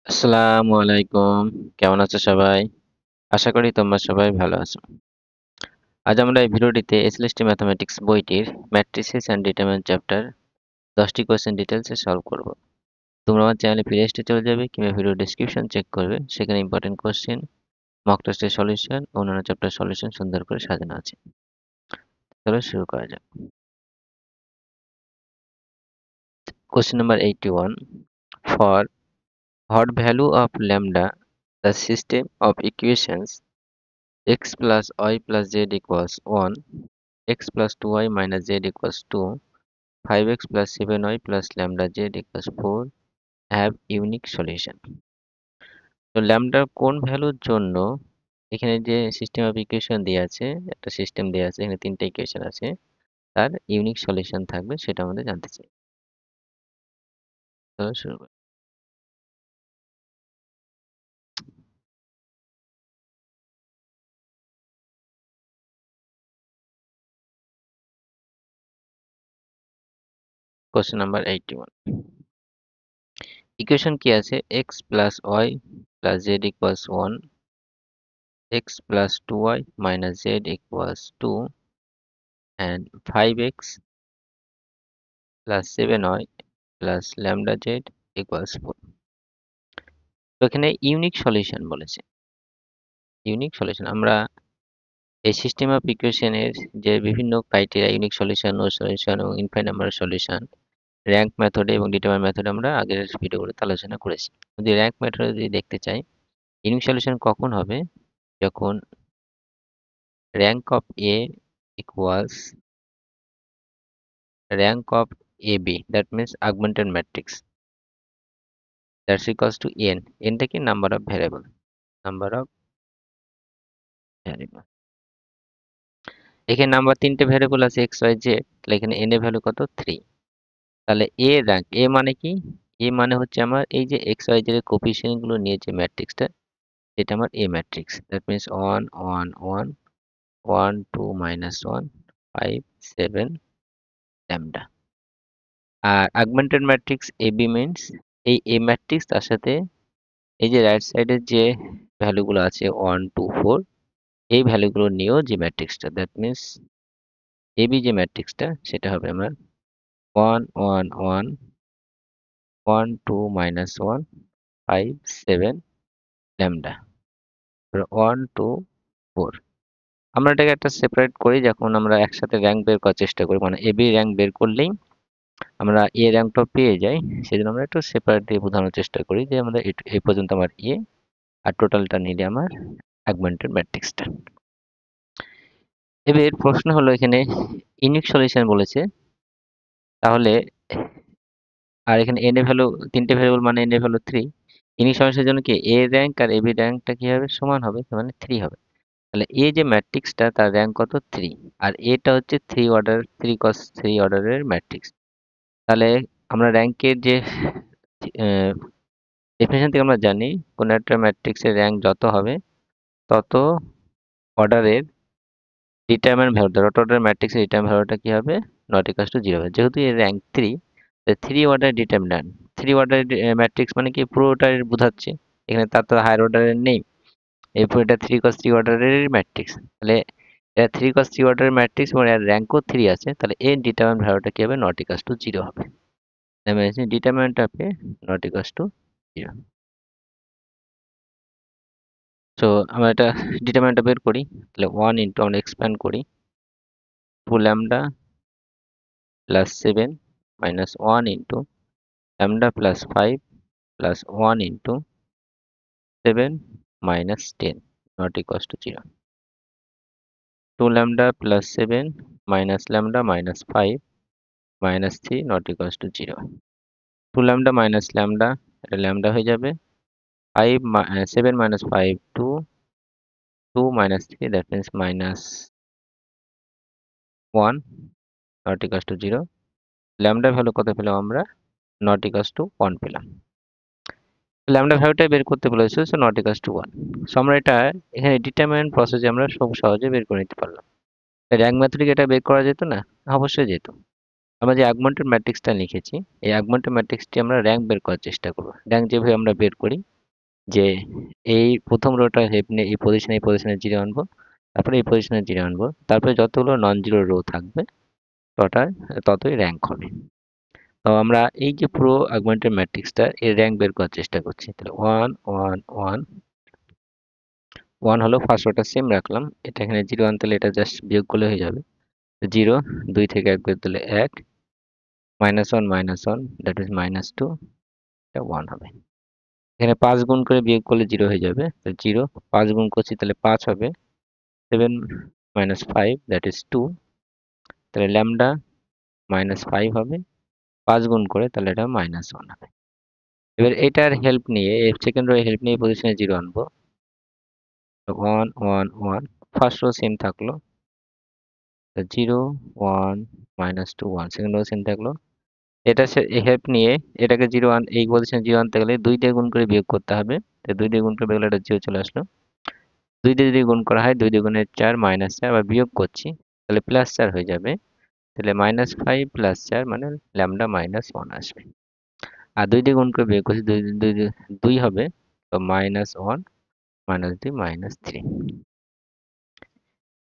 আসসালামু আলাইকুম। কেমন আছো সবাই? আশা করি তোমরা সবাই ভালো আছো। আজ আমরা এই ভিডিওটিতে এসএলএসটি ম্যাথমেটিক্স বইটির ম্যাট্রিসেস অ্যান্ড ডিটারমিনেন্ট চ্যাপ্টার 10টি কোয়েশ্চেন ডিটেইলসে সলভ করব। তোমরা আমার চ্যানেলে প্লে লিস্টে চলে যাবে কিংবা ভিডিও ডেসক্রিপশন চেক করবে। সেখানে ইম্পর্টেন্ট কোয়েশ্চেন, মক টেস্টের সলিউশন ও অন্যান্য চ্যাপ্টার সলিউশন সুন্দর করে সাজানো আছে। চলো শুরু করা যাক। Question number 81 for what value of lambda the system of equations x plus y plus z equals 1 x plus 2y minus z equals 2 5x plus 7y plus lambda z equals 4 have unique solution। তো ল্যামডার কোন ভ্যালুর জন্য এখানে যে system of equation দেওয়া আছে, একটা system দেওয়া আছে, এখানে তিনটা ইকুয়েশন আছে, তার ইউনিক সলিউশন থাকবে সেটা আমাদের জানতে চাই। চলো শুরু করি। কোশ্চেন নাম্বার 81, ইকুয়েশন কি আছে? x plus y plus z equals 1, x plus 2y minus z equals 2 and 5x plus 7y plus lambda z equals 4। তো এখানে ইউনিক সলিউশন বলেছে। ইউনিক সলিউশন আমরা এই সিস্টেম অফ ইকুয়েশনের যে বিভিন্ন criteria, unique solution, no solution এবং infinite number solution, rank মেথডে এবং ডিটারমিনেন্ট মেথডে আমরা আগের ভিডিওগুলোতে আলোচনা করেছি। যদি র‍্যাঙ্ক মেথডে যদি দেখতে চাই, ইউনিক সলিউশন কখন হবে? যখন rank of A equals rank of A B, that means augmented matrix, that's equals to N. এনটা কি? Number of variable, number of variable. এখানে নাম্বার তিনটে ভ্যারিয়েবল আছে এক্স ওয়াই জেড, তাহলে এখানে এন এর ভ্যালু কত? 3। তাহলে এ র্যাঙ্ক, এ মানে কি? এ মানে হচ্ছে আমার এই যে এক্স ওয়াই জেড এর কোফিশিয়েন্ট গুলো নিয়ে যে ম্যাট্রিক্সটা, এটা আমার A matrix. That means 1 1 1 1 2 -1 5 7 lambda. আর augmented matrix A B means এই এ ম্যাট্রিক্স, তার সাথে এই যে রাইট সাইডের যে ভ্যালুগুলো আছে 1 2 4, এই ভ্যালুগুলো নিয়েও যে ম্যাট্রিক্সটা, দ্যাট মিনস এ বি যে ম্যাট্রিক্সটা, সেটা হবে আমার 1 1 1 1 2 -1 5 7 ল্যামডা 1 2 4। আমরা এটাকে একটা সেপারেট করি, যখন আমরা একসাথে র্যাঙ্ক বের করার চেষ্টা করি, মানে এবি র্যাঙ্ক বের করলেই আমরা এ র্যাঙ্কটা পেয়ে যাই। সেজন্য আমরা একটু সেপারেট দিয়ে বোঝানোর চেষ্টা করি যে আমাদের এই পর্যন্ত আমার এ, আর টোটালটা নিলে আমার অগমেন্টেড ম্যাট্রিক্সটা। এবার প্রশ্ন হলো, এখানে ইউনিক সলিউশন বলেছে, তাহলে আর এখানে এন এর ভ্যালু, তিনটে ভ্যারিয়েবল মানে এন এর ভ্যালু 3। ইউনিক সলিউশনের জন্য কি এ র্যাঙ্ক আর এবি র্যাঙ্কটা কি হবে? সমান হবে, মানে 3 হবে। তাহলে এ যে ম্যাট্রিক্সটা তার র্যাঙ্ক কত? 3। আর এটা হচ্ছে 3 অর্ডার, 3 cos 3 অর্ডারের ম্যাট্রিক্স। তাহলে আমরা র্যাঙ্কের যে ডেফিনেশন থেকে আমরা জানি, কোন একটা ম্যাট্রিক্সের র্যাঙ্ক যত হবে তত অর্ডারের ডিটারমিনেন্ট ভ্যালু, ডট অর্ডার ম্যাট্রিক্সের ডিটারমিনেন্ট ভ্যালুটা কি হবে? নট ইকুয়াল টু 0 হবে। যেহেতু এর র্যাঙ্ক 3, তাই 3 অর্ডার ডিটারমিনেন্ট, 3 অর্ডারের ম্যাট্রিক্স মানে কি পুরোটাই বোঝাচ্ছে, এখানে তার তো হায়ার অর্ডারের নেই। এরপর এটা 3 cos 3 অর্ডারের ম্যাট্রিক্স। তাহলে এটা 3 cos 3 অর্ডারের ম্যাট্রিক্স এবং এর র্যাঙ্কও 3 আছে, তাহলে এর ডিটারমিনেন্ট ভ্যালুটা কি হবে? নট ইকুয়াল টু 0 হবে। ডিটারমিনেন্ট হবে নট ইকুয়াল টু 0। সো আমরা এটা ডিটারমিনেন্টটা বের করি, তাহলে 1 ইন্টু, আমরা এক্সপ্যান্ড করি, 2 lambda plus 7 minus 1 into lambda plus 5 plus 1 into 7 minus 10 not equal to 0। 2 lambda plus 7 minus lambda minus 5 minus 3 not equal to 0। 2 lambda minus lambda, এটা lambda হয়ে যাবে। 7 minus 5 2, 2 minus 3, that means minus 1 not equal to 0। Lambda value কত পেলাম আমরা? Not equal two 1 পেলাম। Lambda ভ্যালুটাই বের করতে বলেছে, so not equal two 1। So আমরা এটা এখানে ডিটারমিনেন্ট প্রসেসে আমরা খুব সহজে বের করে নিতে পারলাম। র‍্যাঙ্ক মেথডে এটা বের করা যেত না? অবশ্যই যেত। আমরা যে অগমেন্টেড ম্যাট্রিক্সটা লিখেছি, এই অগমেন্টেড ম্যাট্রিক্সটি আমরা র‍্যাঙ্ক বের করার চেষ্টা করব। র‍্যাঙ্ক যেভাবে আমরা বের করি যে এই প্রথম রোটা হেল্প নিয়ে এই পজিশনে জিরো আনবো, তারপরে এই পজিশনে জিরো আনবো, তারপরে যতগুলো নন জিরো রো থাকবে তটা ততই র্যাঙ্ক হবে। তো আমরা এই যে পুরো আগুমেন্টের ম্যাট্রিক্সটা এর র্যাঙ্ক বের করার চেষ্টা করছি। তাহলে ওয়ান ওয়ান ওয়ান ওয়ান হলো ফার্স্ট রোটা সেম রাখলাম, এটা এখানে জিরো আনতে হলে এটা জাস্ট বিয়োগ করলে হয়ে যাবে। জিরো, দুই থেকে এক বের দিলে এক, মাইনাস ওয়ান দ্যাট ইজ -2, এটা ওয়ান হবে। এখানে ৫ গুণ করে বিয়োগ করলে জিরো হয়ে যাবে, তো জিরো, ৫ গুণ করছি তাহলে ৫ হবে, 7 -5 দ্যাট ইজ 2, তাহলে ল্যামডা -5 হবে, ৫ গুণ করে তাহলে এটা -1 হবে। এবার এটার হেল্প নিয়ে সেকেন্ড রো হেল্প নিয়ে পজিশনে জিরো আনবো, one one one, first row same থাকলো, zero one -2 1, second row same থাকলো। এটা হেল্প নিয়ে এটাকে জিরো এই পজিশনে জিরো আনতে গেলে 2 দিয়ে গুণ করে বিয়োগ করতে হবে, তো 2 দিয়ে গুণ করে বিয়োগ করলে এটা জিরো চলে আসলো। 2 দিয়ে যদি গুণ করা হয় 2 দুগুণে 4 -4, আবার বিয়োগ করছি তাহলে +4 হয়ে যাবে, তাহলে -5 +4 মানে ল্যামডা -1 আসবে। আর 2 দিয়ে গুণ করে বিয়োগ করছি 2 হবে, তো -1 -2 -3।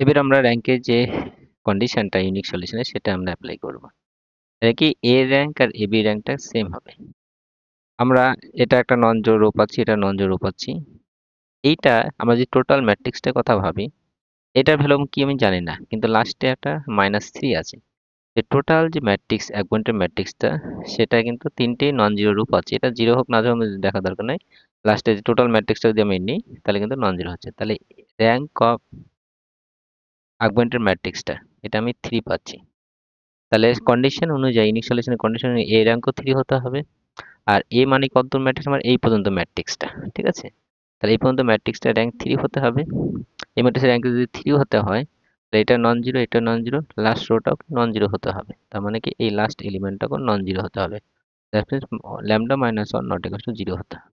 এবার আমরা র্যাঙ্কের যে কন্ডিশনটা ইউনিক সলিউশনে সেটা আমরা অ্যাপ্লাই করব। এটা কি এ rank R A B র্যাঙ্কটা same হবে। আমরা এটা একটা নন জিরো রো পাচ্ছি, এটা নন জিরো রো পাচ্ছি। এইটা আমরা যে টোটাল ম্যাট্রিক্সটার কথা ভাবি, এটার ভ্যালু কি আমি জানি না, কিন্তু লাস্টে একটা -3 আছে। যে টোটাল যে ম্যাট্রিক্স এক পয়েন্টের ম্যাট্রিক্সটা সেটা কিন্তু তিনটেই নন জিরো রূপ আছে, এটা জিরো হোক না হোক আমাদের দেখা দরকার নাই। লাস্টে যে টোটাল ম্যাট্রিক্সটা যদি আমি নিই তাহলে কিন্তু নন জিরো হচ্ছে, তাহলে র্যাঙ্ক অফ আগুমেন্টের ম্যাট্রিক্সটা এটা আমি 3 পাচ্ছি। তাহলে কন্ডিশন অনুযায়ী ইনিক সলিউশনের কন্ডিশন অনুযায়ী এ র্যাঙ্কও 3 হতে হবে। আর এ মানে কত ম্যাট্রিক্স, আমার এই পর্যন্ত ম্যাট্রিক্সটা, ঠিক আছে। তাহলে এই পর্যন্ত ম্যাট্রিক্সটা র্যাঙ্ক 3 হতে হবে। এই ম্যাট্রিক্সের র্যাঙ্ক যদি 3 হতে হয় তাহলে এটা নন জিরো, এটা নন জিরো, লাস্ট রোটাও নন জিরো হতে হবে। তার মানে কি এই লাস্ট এলিমেন্টটাও নন জিরো হতে হবে। That means lambda -1 not equal two zero হতে হবে।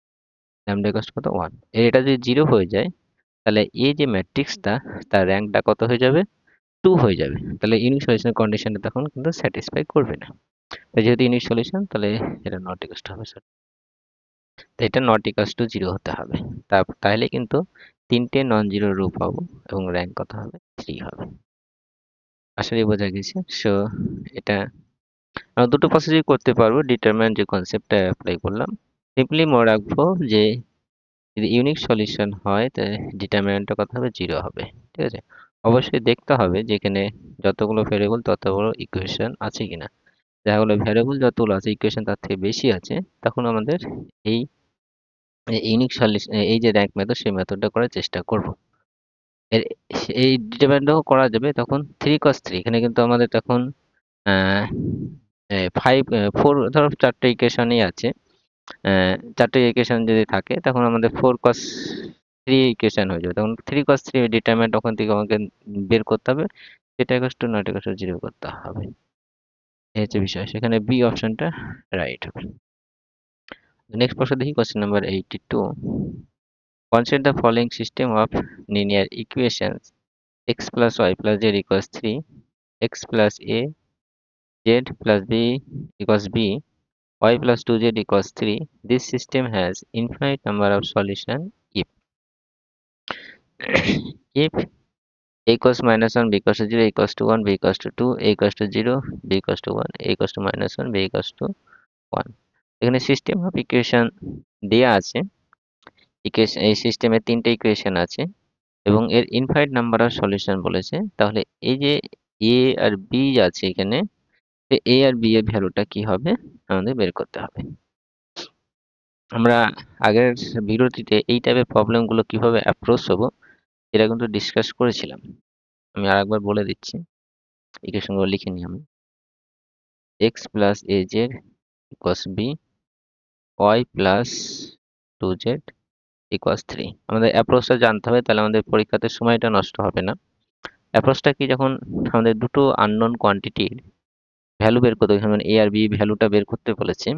ল্যামডা ইকুয়াল টু কত, 1। এটা যদি জিরো হয়ে যায় তাহলে এই যে ম্যাট্রিক্সটা তার র্যাঙ্কটা কত হয়ে যাবে, 2 হয়ে যাবে। তাহলে ইউনিক সলিউশন কন্ডিশনটা তখন কিন্তু স্যাটিসফাই করবে না। তাই যেহেতু ইউনিক সলিউশন তাহলে এটা নট ইকুয়াল টু হবে, স্যার। তো এটা নট ইকুয়াল টু জিরো হতে হবে। তাহলে কিন্তু তিনটে নন জিরো রো পাবো এবং র্যাঙ্ক কত হবে, 3 হবে। আসলে বোঝা গেছে। সো এটা আমরা দুটো প্রসেসই করতে পারবো। ডিটারমিন্যান্ট যে কনসেপ্টটা অ্যাপ্লাই করলাম, সিম্পলি মনে রাখবো যে যদি ইউনিক সলিউশন হয় তাহলে ডিটারমিন্যান্টটা কত হবে, জিরো হবে। ঠিক আছে। অবশ্যই দেখতে হবে যে এখানে যতগুলো ভেরিয়েবল ততগুলো ইকুয়েশন আছে কিনা। দেখা গেলো ভেরিয়েবল যতগুলো আছে ইকুয়েশন তার থেকে বেশি আছে, তখন আমাদের এই ইউনিক সলিউশন এই যে র্যাঙ্ক মেথড সেই মেথডটা করার চেষ্টা করব। এর এই ডিটারমিন্যান্টও করা যাবে তখন 3 cos 3, এখানে কিন্তু আমাদের তখন 4 ধরো 4টে ইকুয়েশনই আছে। 4টে ইকুয়েশন যদি থাকে তখন আমাদের 4 cos 3 ইকুয়েশন হয়ে যাবে। তখন 3 cos 3 ডিটারমিন্যান্ট ওখান থেকে আমাকে বের করতে হবে। সেটা equals to not equals to 0 করতে হবে। এই হচ্ছে বিষয়। সেখানে বি অপশনটা রাইট হবে। নেক্সট প্রশ্ন দেখি, question number 82। Consider the following system of linear equations: x plus y plus z equals 3, x plus a z plus b equals b, y plus 2z equals 3. This system has infinite number of solutions if if a equals -1, b equals to 0, a equals to 1, b equals to 2, a equals to 0, b equals to 1, a equals to -1, b equals to 1. এখানে system of equation দেয়া আছে। এই সিস্টেমে তিনটে equation আছে এবং এর infinite number of solution বলেছে। তাহলে এই যে এ আর বি আছে এখানে, এ আর বি এর ভ্যালুটা কি হবে আমাদের বের করতে হবে। আমরা আগের ভিডিওটিতে এই টাইপের প্রবলেমগুলো কিভাবে অ্যাপ্রোচ হবো এটা কিন্তু ডিসকাস করেছিলাম। আমি আরেকবার বলে দিচ্ছি, ইকুয়েশনগুলো লিখে নিই আমি। x plus az equals b, y plus 2z equals 3। আমাদের অ্যাপ্রোচটা জানতে হবে, তাহলে আমাদের পরীক্ষাতে সময়টা নষ্ট হবে না। অ্যাপ্রোচটা কি, যখন আমাদের দুটো আননোন কোয়ান্টিটির ভ্যালু বের করতে হবে, যেমন এ আর বি ভ্যালুটা বের করতে বলেছে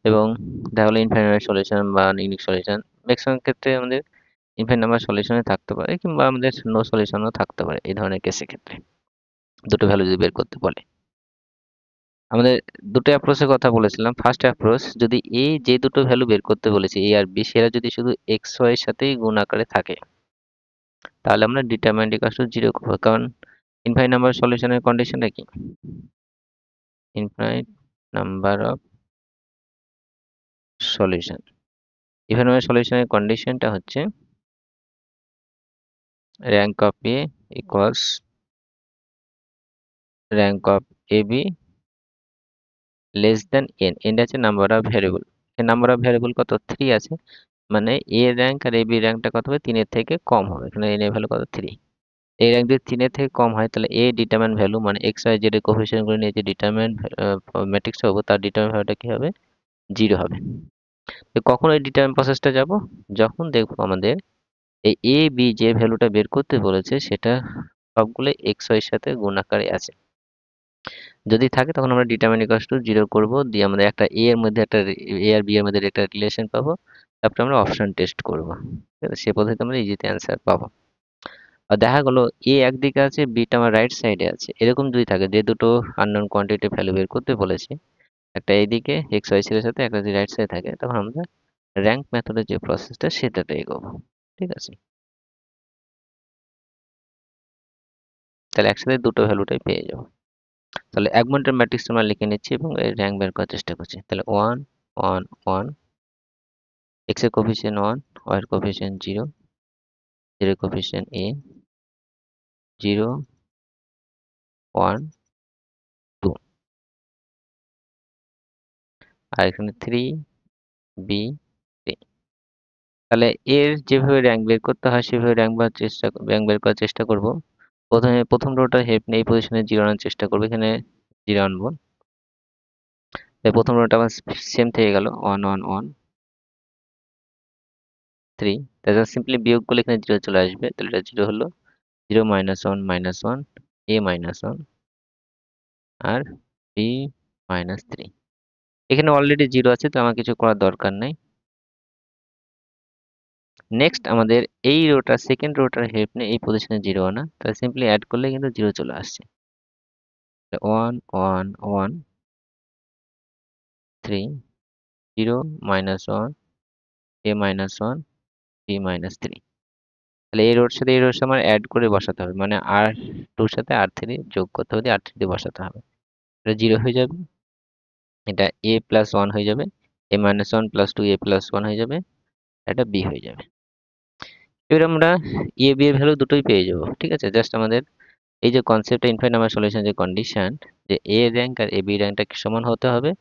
এবং দেখা হলো ইনফাইনাইট সলিউশন বা ইউনিক সলিউশন, ম্যাক্সিমাম ক্ষেত্রে আমাদের ইনফাইনাইট নাম্বার সলিউশনে থাকতে পারে কিংবা আমাদের নো সলিউশনও থাকতে পারে এই ধরনের কেসের ক্ষেত্রে, দুটো ভ্যালু যদি বের করতে বলে। আমাদের দুটো অ্যাপ্রোচের কথা বলেছিলাম। ফার্স্ট অ্যাপ্রোচ, যদি এ যে দুটো ভ্যালু বের করতে বলেছে এ আর বি, সেটা যদি শুধু এক্স ওয়াই এর সাথেই গুণ আকারে থাকে, তাহলে আমরা ডিটারমিনেন্ট ইকুয়ালস টু 0 করব। কারণ ইনফাইনাইট নাম্বার সলিউশনের কন্ডিশনটা কি? Infinite number of solution, infinite number সলিউশনের কন্ডিশনটা হচ্ছে rank of A equals rank of A B less than N. N আছে number of variable, number of variable কত? 3 আছে, মানে এ র্যাঙ্ক আর এ বি র্যাঙ্কটা কত হবে? 3 এর থেকে কম হবে। এখানে এন এর ভ্যালু কত? 3। এই র্যাঙ্ক যদি 3 এর থেকে কম হয়, তাহলে এ ডিটারমিন্যান্ট ভ্যালু মানে এক্স ওয়াই জেড এর কোএফিসিয়েন্ট গুলো নিয়ে যে ডিটারমিন্যান্ট ম্যাট্রিক্স হবে, তার ডিটারমিন্যান্ট ভ্যালুটা কি হবে? 0 হবে। তো কখন এই ডিটারমিন্যান্ট প্রসেসটা যাব? যখন দেখবো আমাদের এই এ বি যে ভ্যালুটা বের করতে বলেছে সেটা সবগুলো এক্স ওয়াই এর সাথে গুণ আকারে আছে। যদি থাকে তখন আমরা ডিটারমিনেন্ট ইকুয়ালস টু 0 করব, দিয়ে আমাদের একটা এ এর মধ্যে একটা এ আর বি এর মধ্যে একটা রিলেশন পাবো। তারপরে আমরা অপশন টেস্ট করব। ঠিক আছে? সে পদ্ধতিতে আমরা ইজিতে অ্যান্সার পাবো। আর দেখা গেল এ একদিকে আছে, বিটা আমার রাইট সাইডে আছে। এরকম যদি থাকে যে দুটো আননোন কোয়ান্টিটি ভ্যালু বের করতে বলেছে, একটা এইদিকে এক্স ওয়াই এর সাথে, একটা যদি রাইট সাইডে থাকে, তখন আমরা র্যাঙ্ক মেথডের যে প্রসেসটা সেটাতে এগোবো। ঠিক আছে? তাহলে একসাথে দুটো ভ্যালুটাই পেয়ে যাবো। তাহলে অ্যাগমেন্টের ম্যাট্রিক্স আমরা লিখে নিচ্ছি এবং এর র্যাঙ্ক বের করার চেষ্টা করছি। তাহলে 1 1 1, x এর কোএফিসিয়েন্ট 1, y এর কোএফিসিয়েন্ট 0, z এর কোএফিসিয়েন্ট a 0 1 2, আর এখানে 3 b 3। তাহলে এর যেভাবে র্যাঙ্ক বের করতে হয় সেভাবে র্যাঙ্ক বের করার চেষ্টা করব। প্রথমে প্রথম রোটার হেল্প নিয়ে এই পজিশনে 0 আনার চেষ্টা করব। এখানে 0 আনবো। তাই প্রথম রোটা আমার সেম থেকে গেল 1 1 1 3। তাহলে সিম্পলি বিয়োগ করলে এখানে 0 চলে আসবে। তাহলে এটা 0 হলো, 0 -1 -1 a -1 আর b -3। এখানে অলরেডি 0 আছে, তো আমার কিছু করার দরকার নাই। নেক্সট আমাদের এই রোটার সেকেন্ড রোটার হেল্প নিয়ে এই পজিশনে 0 আনা। তাহলে সিম্পলি অ্যাড করলে কিন্তু 0 চলে আসছে। 1 1 1 3 0 -1 a -1 b -3। তাহলে এই রোড সাথে এই রোড সাথে আমার অ্যাড করে বসাতে হবে, মানে আর টুর সাথে আর থ্রি যোগ করতে হবে, আর থ্রি দিয়ে বসাতে হবে। এটা 0 হয়ে যাবে, এটা a প্লাস 1 হয়ে যাবে, a -1 প্লাস 2 a প্লাস 1 হয়ে যাবে, এটা b হয়ে যাবে। এবার আমরা এ বি এর ভ্যালু দুটোই পেয়ে যাব। ঠিক আছে? জাস্ট আমাদের এই যে কনসেপ্টটা ইনফাইনাইট নাম্বার সলিউশন যে কন্ডিশন, যে এ র্যাঙ্ক আর এ বি র্যাঙ্কটা সমান হতে হবে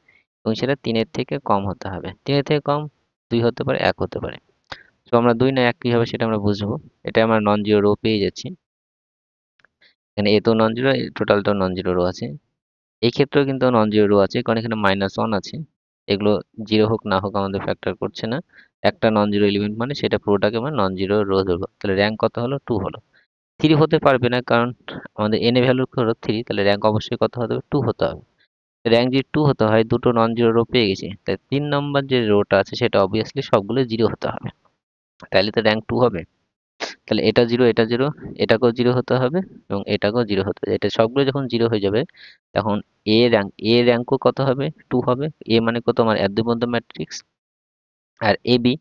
এবং সেটা 3 এর থেকে কম হতে হবে। 3 এর থেকে কম 2 হতে পারে, 1 হতে পারে। তো আমরা 2 না 1 কি হবে সেটা আমরা বুঝবো। এটা আমরা নন জিরো রো পেয়ে যাচ্ছি। এখানে এ তো নন জিরো, টোটালটাও নন জিরো রো আছে। এই ক্ষেত্রেও কিন্তু নন জিরো রো আছে, কারণ এখানে -1 আছে। এগুলো 0 হোক না হোক আমাদের ফ্যাক্টর করছে না। একটা নন জিরো এলিমেন্ট মানে সেটা পুরোটাকে আমরা নন জিরো রো ধরবো। তাহলে র্যাঙ্ক কত হলো? 2 হলো। 3 হতে পারবে না, কারণ আমাদের n এর ভ্যালু হলো 3, তাহলে র্যাঙ্ক অবশ্যই কত হতে হবে? 2 হতে হবে। র্যাঙ্ক যদি 2 হতে হয়, দুটো নন জিরো রো পেয়ে গেছি, তাই 3 নম্বর যে রোটা আছে সেটা অবভিয়াসলি সবগুলো 0 হতে হবে। তাহলে তো র্যাঙ্ক 2 হবে। তাহলে এটা 0 এটা 0, এটাকেও 0 হতে হবে এবং এটাকেও 0 হতে হবে। এটা সবগুলো যখন 0 হয়ে যাবে, তখন এ র্যাঙ্কও কত হবে? 2 হবে। এ মানে কত? আমার এর দুই মধ্যে ম্যাট্রিক্স। আর এ বি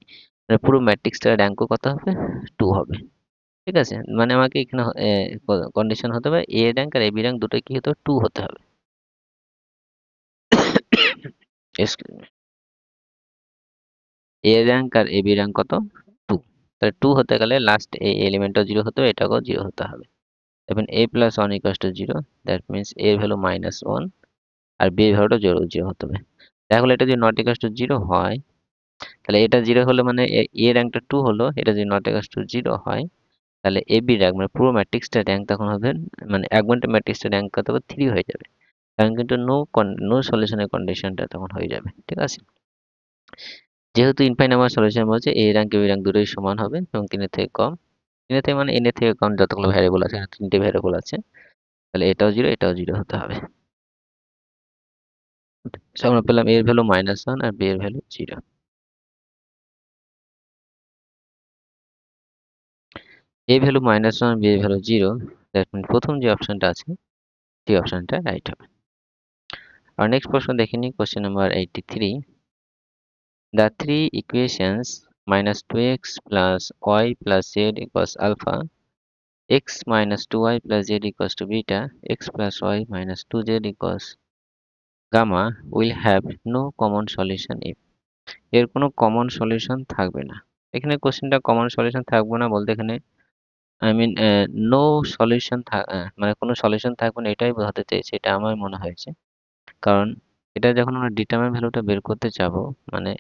মানে পুরো ম্যাট্রিক্সটার র্যাঙ্কও কত হবে? 2 হবে। ঠিক আছে? মানে আমাকে এখানে কন্ডিশন হতে হবে এ rank R A B rank দুটোই কি হতে হবে? 2 হতে হবে। Excuse me। A rank R A B rank কত? 2। তাহলে 2 হতে গেলে লাস্ট এই এলিমেন্টটাও 0 হতে হবে, এটাকেও 0 হতে হবে। এখন a plus 1 equals to 0, that means a এর ভ্যালু -1 আর b এর ভ্যালুটা 0 0 হতে হবে। তাহলে এটা যদি নট ইকুয়ালস টু 0 হয়, তাহলে এটা 0 হলে মানে a র্যাঙ্কটা 2 হলো। এটা যদি নট ইকুয়ালস টু 0 হয়, তাহলে a b র্যাঙ্ক মানে পুরো ম্যাট্রিক্সটা র্যাঙ্ক তখন হবে, মানে অ্যাগমেন্টেড ম্যাট্রিক্সটা র্যাঙ্ক কত হবে? 3 হয়ে যাবে। কারণ কিন্তু নো সলিউশনের কন্ডিশনটা তখন হয়ে যাবে। ঠিক আছে? যেহেতু ইনফাইনাইট নাম্বার সলিউশন বলছে a র্যাঙ্ক b র্যাঙ্ক দুটোই সমান হবে এবং 3 এর থেকে কম। 3 এর থেকে মানে n এর থেকে কম যতগুলো ভ্যারিয়েবল আছে, 3টে ভ্যারিয়েবল আছে। তাহলে এটাও 0 এটাও 0 হতে হবে। সো আমরা পেলাম a এর ভ্যালু -1 আর b এর ভ্যালু 0। a ভ্যালু -1 b এর ভ্যালু 0, দ্যাট মিন প্রথম যে অপশনটা আছে সেই অপশনটা রাইট হবে। আর নেক্সট প্রশ্ন দেখে নিই, question number 83। The three equations minus 2x plus y plus z equals alpha, x minus 2y plus z equals to beta, x plus y minus 2z equals gamma will have no common solution if, এর কোনো common solution থাকবে না। এখানে কোশ্চেনটা common solution থাকবে না বলতে এখানে নো সলিউশন মানে কোনো সলিউশন থাকবে না এটাই বোঝাতে চেয়েছে, এটা আমার মনে হয়েছে। কারণ এটা যখন আমরা ডিটারমিন ভ্যালুটা বের করতে যাব, মানে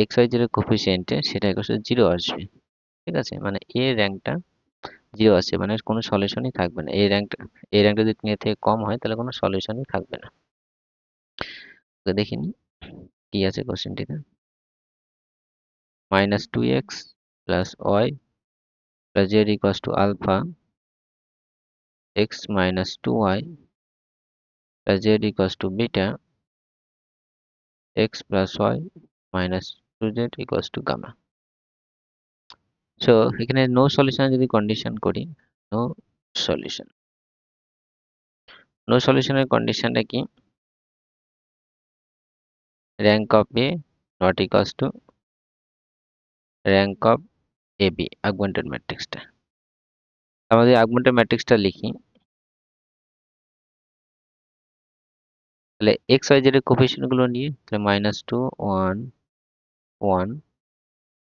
এক্স ওয়াই জিরো কোফিসিয়েন্টে সেটা একশো জিরো আসবে। ঠিক আছে, মানে এ র্যাঙ্কটা জিরো আসছে, মানে কোনো সলিউশনই থাকবে না। এই র্যাঙ্কটা যদি 3 এর থেকে কম হয় তাহলে কোনো সলিউশনই থাকবে না। তো দেখিনি কি আছে কোশ্চেনটিতে। minus 2x plus y plus z equals to alpha, x minus 2y plus z equals to beta, x plus y minus 2z equals to gamma. So এখানে নো সলিউশন যদি কন্ডিশন করি, নো সলিউশন, নো সলিউশনের কন্ডিশনটা কি, rank of A not equals to rank of A B, augmented ম্যাট্রিক্সটা। আমাদের augmented ম্যাট্রিক্সটা লিখি, তাহলে এক্স ওয়াই জেড এর কোফিসিয়েন্ট গুলো নিয়ে, তাহলে -2 1 1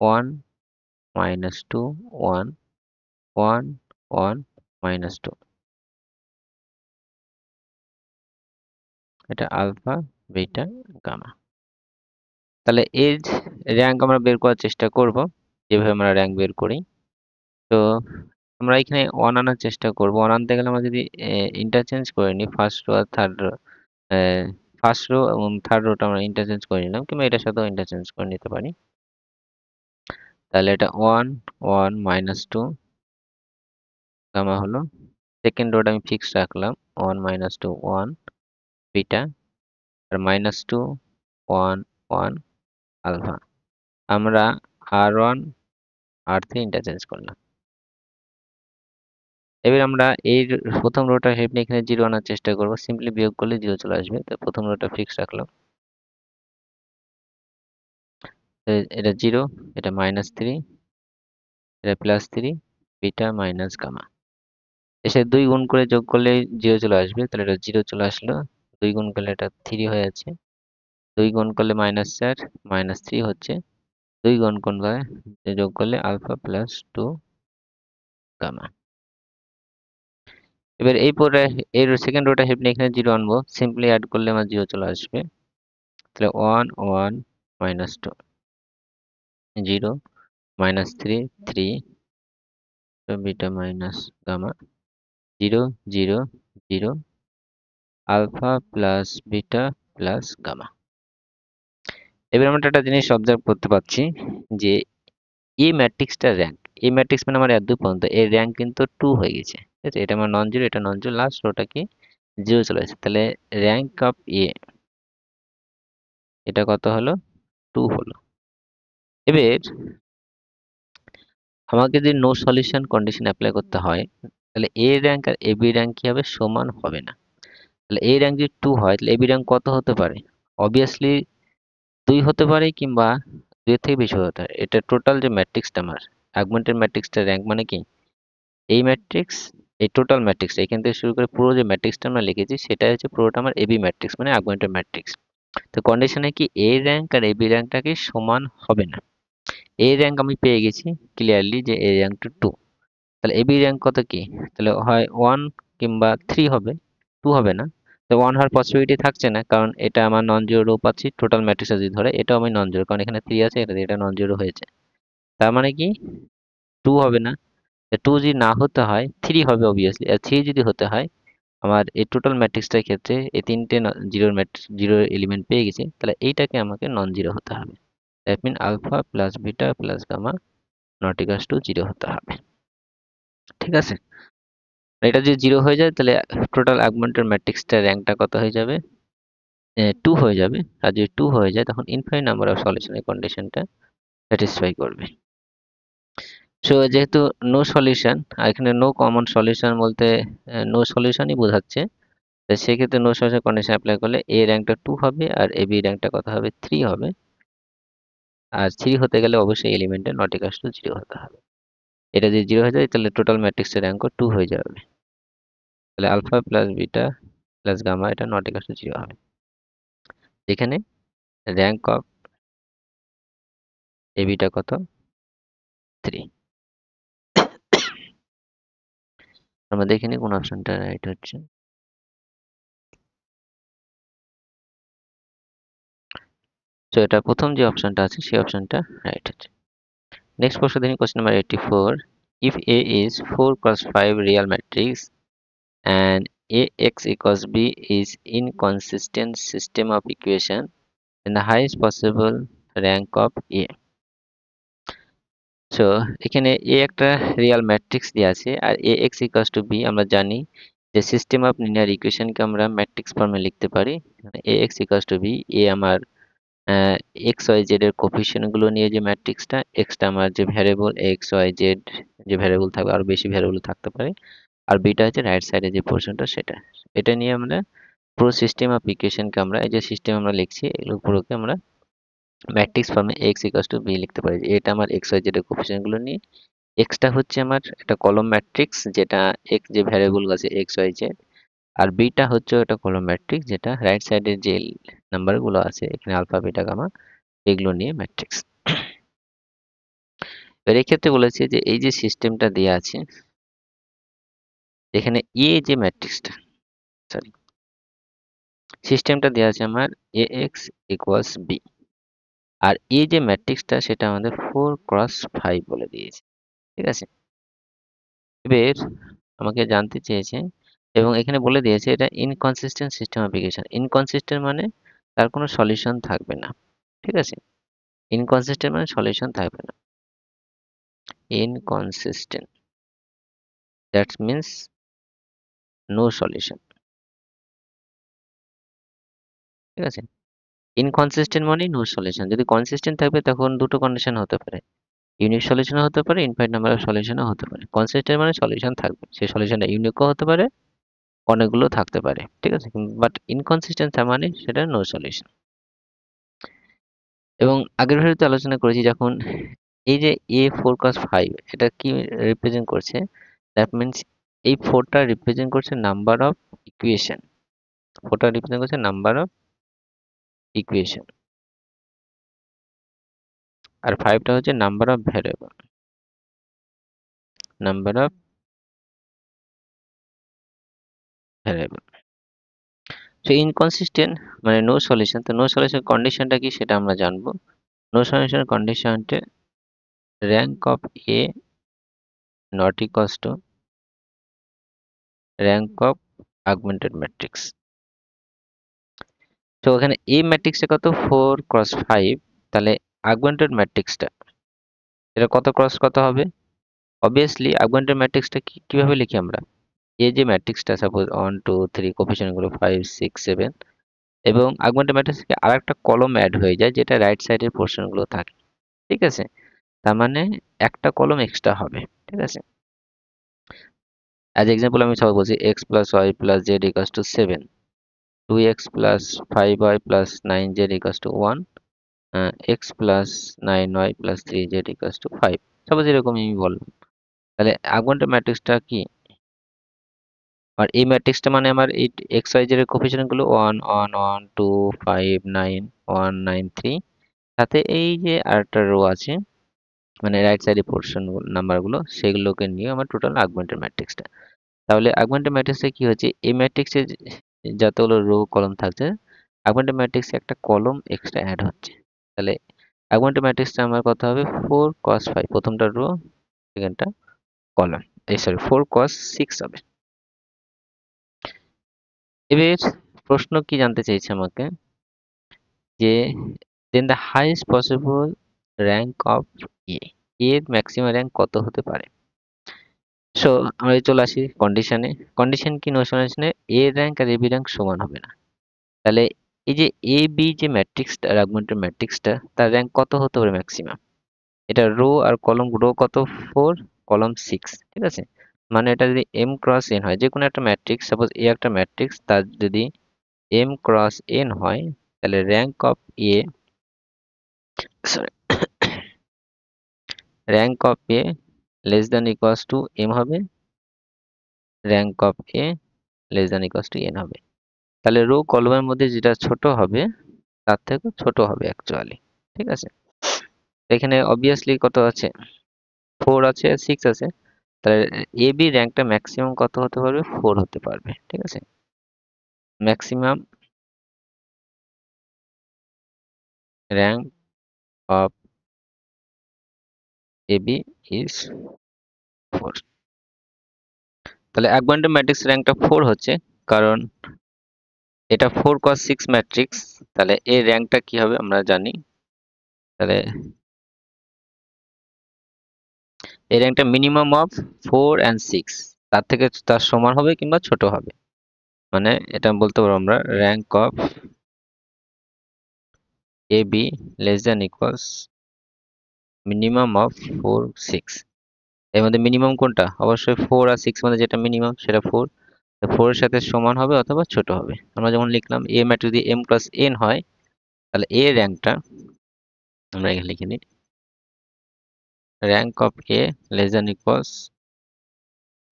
1 -2 1 1 1 -2, এটা আলফা বিটা গামা। তাহলে এর র্যাঙ্ক আমরা বের করার চেষ্টা করব, যেভাবে আমরা র্যাঙ্ক বের করি। তো আমরা এখানে 1 আনার চেষ্টা করব। 1 আনতে গেলে আমরা যদি ইন্টারচেঞ্জ করে নিই, ফার্স্ট রো আর থার্ড রো, ফার্স্ট রো এবং থার্ড রোটা আমরা ইন্টারচেঞ্জ করে নিলাম, কিংবা এটার সাথেও ইন্টারচেঞ্জ করে নিতে পারি। তাহলে এটা 1 1 -2 গামা হলো। সেকেন্ড রোটা আমি ফিক্স রাখলাম 1 -2 1 বিটা, আর -2 1 1 আলফা। আমরা R1 R3 ইন্টারচেঞ্জ করলাম। এবার আমরা এই প্রথম রোটা হেল্প এখানে 0 আনার চেষ্টা করব, সিম্পলি বিয়োগ করলে 0 চলে আসবে। তো প্রথম রোটা ফিক্স রাখলাম, এটা 0, এটা -3, এটা +3, বিটা মাইনাস গামা। এসে 2 গুণ করে যোগ করলে 0 চলে আসবে, তাহলে এটা 0 চলে আসলো। 2 গুণ করলে এটা 3 হয়ে যাচ্ছে, 2 গুণ করলে -4 -3 হচ্ছে, 2 গুণ করে যোগ করলে আলফা প্লাস 2 গামা। এবার এই পরে এর সেকেন্ড রোটা হেল্প নিয়ে এখানে 0 আনবো, সিম্পলি অ্যাড করলে আমার 0 চলে আসবে। তাহলে 1 1 -2 0 -3 3, তো beta minus gamma 0 0 0, alpha plus beta plus gamma. এবার আমরা একটা জিনিস অবজার্ভ করতে পারছি যে এই ম্যাট্রিক্সটার র্যাঙ্ক, এই ম্যাট্রিক্স মানে আমার 1 2 পর্যন্ত, এর র্যাঙ্ক কিন্তু 2 হয়ে গেছে। ঠিক আছে, এটা আমার নন জিরো, এটা নন জিরো, লাস্ট রোটা কি 0 চলে আসছে। তাহলে র্যাঙ্ক অফ এ এটা কত হলো, 2 হলো। এবার আমাকে যদি নো সলিউশন কন্ডিশন অ্যাপ্লাই করতে হয়, তাহলে এ rank R A B rank কি হবে, সমান হবে না। তাহলে এ র্যাঙ্ক যদি 2 হয় তাহলে এ বি র্যাঙ্ক কত হতে পারে, অবভিয়াসলি 2 হতে পারে, কিংবা 2 এর থেকে বেশি হতে পারে। এটা টোটাল যে ম্যাট্রিক্সটা আমার অ্যাগুমেন্টেড ম্যাট্রিক্সটার র্যাঙ্ক মানে কি, এই ম্যাট্রিক্স, এই টোটাল ম্যাট্রিক্স এখান থেকে শুরু করে পুরো যে ম্যাট্রিক্সটা আমরা লিখেছি সেটা হচ্ছে পুরোটা আমার এবি ম্যাট্রিক্স, মানে অ্যাগুমেন্টেড ম্যাট্রিক্স। তো কন্ডিশনে কি এ র্যাঙ্ক আর এবি র্যাঙ্কটা কি সমান হবে না। এ র্যাঙ্ক আমি পেয়ে গেছি ক্লিয়ারলি যে এ র্যাঙ্ক টু 2, তাহলে এবি র্যাঙ্ক কত কি, তাহলে হয় 1 কিংবা 3 হবে, 2 হবে না। তো 1 হওয়ার পসিবিলিটি থাকছে না, কারণ এটা আমার নন জিরো রো পাচ্ছি টোটাল ম্যাট্রিক্স যদি ধরে, এটাও আমি নন জিরো, কারণ এখানে 3 আছে, এটা নন জিরো হয়েছে। তার মানে কি 2 হবে না। 2 যদি না হতে হয় 3 হবে অবভিয়াসলি, আর 3 যদি হতে হয়, আমার এই টোটাল ম্যাট্রিক্সটার ক্ষেত্রে এই তিনটে জিরোর ম্যাট্রিক্স, জিরোর এলিমেন্ট পেয়ে গেছি, তাহলে এইটাকে আমাকে নন জিরো হতে হবে। That mean alpha plus beta plus gamma not equals to 0 হতে হবে। ঠিক আছে, এটা যদি 0 হয়ে যায় তাহলে টোটাল আর্গুমেন্টের ম্যাট্রিক্সটার র্যাঙ্কটা কত হয়ে যাবে, 2 হয়ে যাবে। আর যদি 2 হয়ে যায় তখন ইনফাইনাইট নাম্বার অফ সলিউশনের কন্ডিশনটা স্যাটিসফাই করবে। সো যেহেতু নো সলিউশন, আর এখানে নো কমন সলিউশন বলতে নো সলিউশনই বোঝাচ্ছে, তো সেক্ষেত্রে নো সলিউশন কন্ডিশন অ্যাপ্লাই করলে এ র্যাঙ্কটা 2 হবে আর এ বি র্যাঙ্কটা কত হবে 3 হবে। আর 3 হতে গেলে অবশ্যই এলিমেন্টের নট ইকুয়াল টু 0 হতে হবে। এটা যদি 0 হয়ে যায় তাহলে টোটাল ম্যাট্রিক্সের র্যাঙ্কও 2 হয়ে যাবে। তাহলে alpha plus beta plus gamma এটা নট ইকুয়াল টু 0 হবে। যেখানে র্যাঙ্ক অফ এ বিটা কত 3। আমরা দেখে নিই কোন অপশনটা রাইট হচ্ছে। তো এটা প্রথম যে অপশনটা আছে সেই অপশনটা রাইট হচ্ছে। নেক্সট প্রশ্ন দেখি question number 84। If A is 4 cross 5 real matrix and AX equals B is inconsistent system of equation, then the highest possible rank of A. So এখানে এ একটা রিয়াল ম্যাট্রিক্স দেওয়া আছে আর এ এক্স ইকুয়ালস টু বি আমরা জানি যে system of linear ইকুয়েশনকে আমরা matrix ফর্মে লিখতে পারি। এ এক্স ইকুয়ালস টু বি, এ আমার এক্স ওয়াই জেড এর কোফিশিয়েন্টগুলো নিয়ে যে ম্যাট্রিক্সটা, এক্সটা আমার যে ভ্যারিয়েবল এক্স ওয়াই জেড যে ভ্যারিয়েবল থাকবে আরো বেশি ভ্যারিয়েবল থাকতে পারে, আর বিটা হচ্ছে রাইট সাইডে যে পোর্শনটা সেটা। এটা নিয়ে আমরা পুরো সিস্টেম অফ ইকুয়েশনকে আমরা এই যে সিস্টেম আমরা লিখছি এগুলো পুরোকে আমরা ম্যাট্রিক্স ফর্মে এক্স ইকুয়ালস টু বি লিখতে পারি। এটা আমার এক্স ওয়াই জেড এর কোফিশিয়েন্টগুলো নিয়ে, এক্সটা হচ্ছে আমার একটা কলম ম্যাট্রিক্স যেটা এক্স যে ভ্যারিয়েবল আছে এক্স ওয়াই জেড, আর বিটা হচ্ছে ওটা কলম ম্যাট্রিক্স যেটা রাইট সাইডের যে নাম্বারগুলো আছে এখানে আলফা বিটা গামা এগুলো নিয়ে ম্যাট্রিক্স। এবার এক্ষেত্রে বলেছে যে এই যে সিস্টেমটা দেওয়া আছে এখানে এ যে ম্যাট্রিক্সটা, সরি, সিস্টেমটা দেওয়া আছে আমার এ এক্স ইকুয়ালস বি, আর এই যে ম্যাট্রিক্সটা সেটা আমাদের 4 ক্রস 5 বলে দিয়েছে। ঠিক আছে, এবার আমাকে জানতে চেয়েছে এবং এখানে বলে দিয়েছে এটা ইনকনসিস্টেন্ট সিস্টেম অ্যাপ্লিকেশন। ইনকনসিস্টেন্ট মানে তার কোনো সলিউশন থাকবে না। ঠিক আছে, ইনকনসিস্টেন্ট মানে সলিউশন থাকবে না। Inconsistent that means no solution. ঠিক আছে, ইনকনসিস্টেন্ট মানে নো সলিউশন। যদি কনসিস্টেন্ট থাকবে তখন দুটো কন্ডিশন হতে পারে, ইউনিক সলিউশনও হতে পারে, ইনফাইনাইট নাম্বার অফ সলিউশনও হতে পারে। কনসিস্টেন্ট মানে সলিউশন থাকবে, সেই সলিউশনটা ইউনিকও হতে পারে, অনেকগুলো থাকতে পারে। ঠিক আছে, বাট ইনকনসিস্টেন্ট মানে সেটা নো সলিউশন। এবং আগের ভিডিওতে আলোচনা করেছি যখন এই যে এ 4 cos 5 এটা কি রিপ্রেজেন্ট করছে, দ্যাট মিন্স এই 4টা রিপ্রেজেন্ট করছে নাম্বার অফ ইকুয়েশন, 4টা রিপ্রেজেন্ট করছে নাম্বার অফ ইকুয়েশন, আর 5টা হচ্ছে number of variable, number of variable. So inconsistent মানে নো সলিউশন। তো নো সলিউশন কন্ডিশনটা কি সেটা আমরা জানবো। নো সলিউশন কন্ডিশনটা rank of A not equals to rank of augmented matrix. তো এখানে এ ম্যাট্রিক্সটা কত 4 ক্রস 5, তাহলে অগমেন্টেড ম্যাট্রিক্সটা এটা কত ক্রস কত হবে। অবভিয়াসলি অগমেন্টেড ম্যাট্রিক্সটা কিভাবে লিখি আমরা, এই যে ম্যাট্রিক্সটা সাপোজ 1 2 3 কোফিশিয়েন্ট গুলো 5 6 7 এবং অগমেন্টেড ম্যাট্রিক্সে আরেকটা কলম অ্যাড হয়ে যায় যেটা রাইট সাইডের পোর্শন গুলো থাকে। ঠিক আছে, তার মানে একটা কলম এক্সট্রা হবে। ঠিক আছে, অ্যাজ এক্সাম্পল আমি সব বলছি x plus Y plus Z equals to 7, 2x plus 5y plus 9z equals to 1, x plus 9y plus 3z equals to 5। Suppose এরকম আমি বললাম, তাহলে অগমেন্টেড ম্যাট্রিক্সটা কি, আর এই ম্যাট্রিক্সটা মানে আমার এই এক্স ওয়াই জেড এর কোফিশিয়েন্ট গুলো 1 1 1 2 5 9 1 9 3, সাথে এই যে আরেকটা রো আছে মানে রাইট সাইডে পোর্শন নাম্বারগুলো সেগুলোকে নিয়ে আমার টোটাল অগমেন্টেড ম্যাট্রিক্সটা। তাহলে অগমেন্টেড ম্যাট্রিক্সে কি হচ্ছে, এই ম্যাট্রিক্সে যতগুলো রো কলম থাকছে অগমেন্টেড ম্যাট্রিক্সে একটা কলম এক্সট্রা অ্যাড হচ্ছে। তাহলে অগমেন্টেড ম্যাট্রিক্সটা আমার কত হবে 4 cos 5, প্রথমটা রো সেকেন্ডটা কলম, এই সরি 4 cos 6 হবে। এবার প্রশ্ন কি জানতে চাইছে আমাকে যে then the highest possible rank of A, এর ম্যাক্সিমাম র্যাঙ্ক কত হতে পারে। সো আমরা চলে আসি কন্ডিশনে। কন্ডিশন কি, no সলিউশনে A rank R A B rank সমান হবে না। তাহলে এই যে এ বি যে ম্যাট্রিক্সটা আর্গুমেন্টের ম্যাট্রিক্সটা তার র্যাঙ্ক কত হতে পারে ম্যাক্সিমাম। এটা রো আর কলম, রো কত 4, কলম 6। ঠিক আছে, মানে এটা যদি m ক্রস n হয়, যে কোনো একটা ম্যাট্রিক্স, সাপোজ এ একটা ম্যাট্রিক্স, তার যদি m ক্রস n হয়, তাহলে rank of A, sorry, rank of A less than equals to m হবে, rank of A less than equals to n হবে। তাহলে রো কলমের মধ্যে যেটা ছোট হবে তার থেকে ছোট হবে অ্যাকচুয়ালি। ঠিক আছে, এখানে অবভিয়াসলি কত আছে, 4 আছে, 6 আছে। তাহলে এ বি র্যাঙ্কটা ম্যাক্সিমাম কত হতে পারবে, 4 হতে পারবে। ঠিক আছে, maximum rank of A B is 4। তাহলে এক পয়েন্টের ম্যাট্রিক্স র্যাঙ্কটা 4 হচ্ছে, কারণ এটা 4 cos 6 ম্যাট্রিক্স। তাহলে এর র্যাঙ্কটা কি হবে আমরা জানি। তাহলে এই র্যাঙ্কটা মিনিমাম অফ 4 and 6, তার থেকে তার সমান হবে কিংবা ছোট হবে। মানে এটা বলতে পারবো আমরা rank of A B less than equals minimum of 4, 6। এর মধ্যে মিনিমাম কোনটা, অবশ্যই 4 আর 6 মধ্যে যেটা মিনিমাম সেটা 4। 4 এর সাথে সমান হবে অথবা ছোট হবে। আমরা যেমন লিখলাম এ ম্যাট্রিক্স যদি m প্লাস n হয়, তাহলে এ র্যাঙ্কটা আমরা এখানে লিখে নিই, rank of A less than equals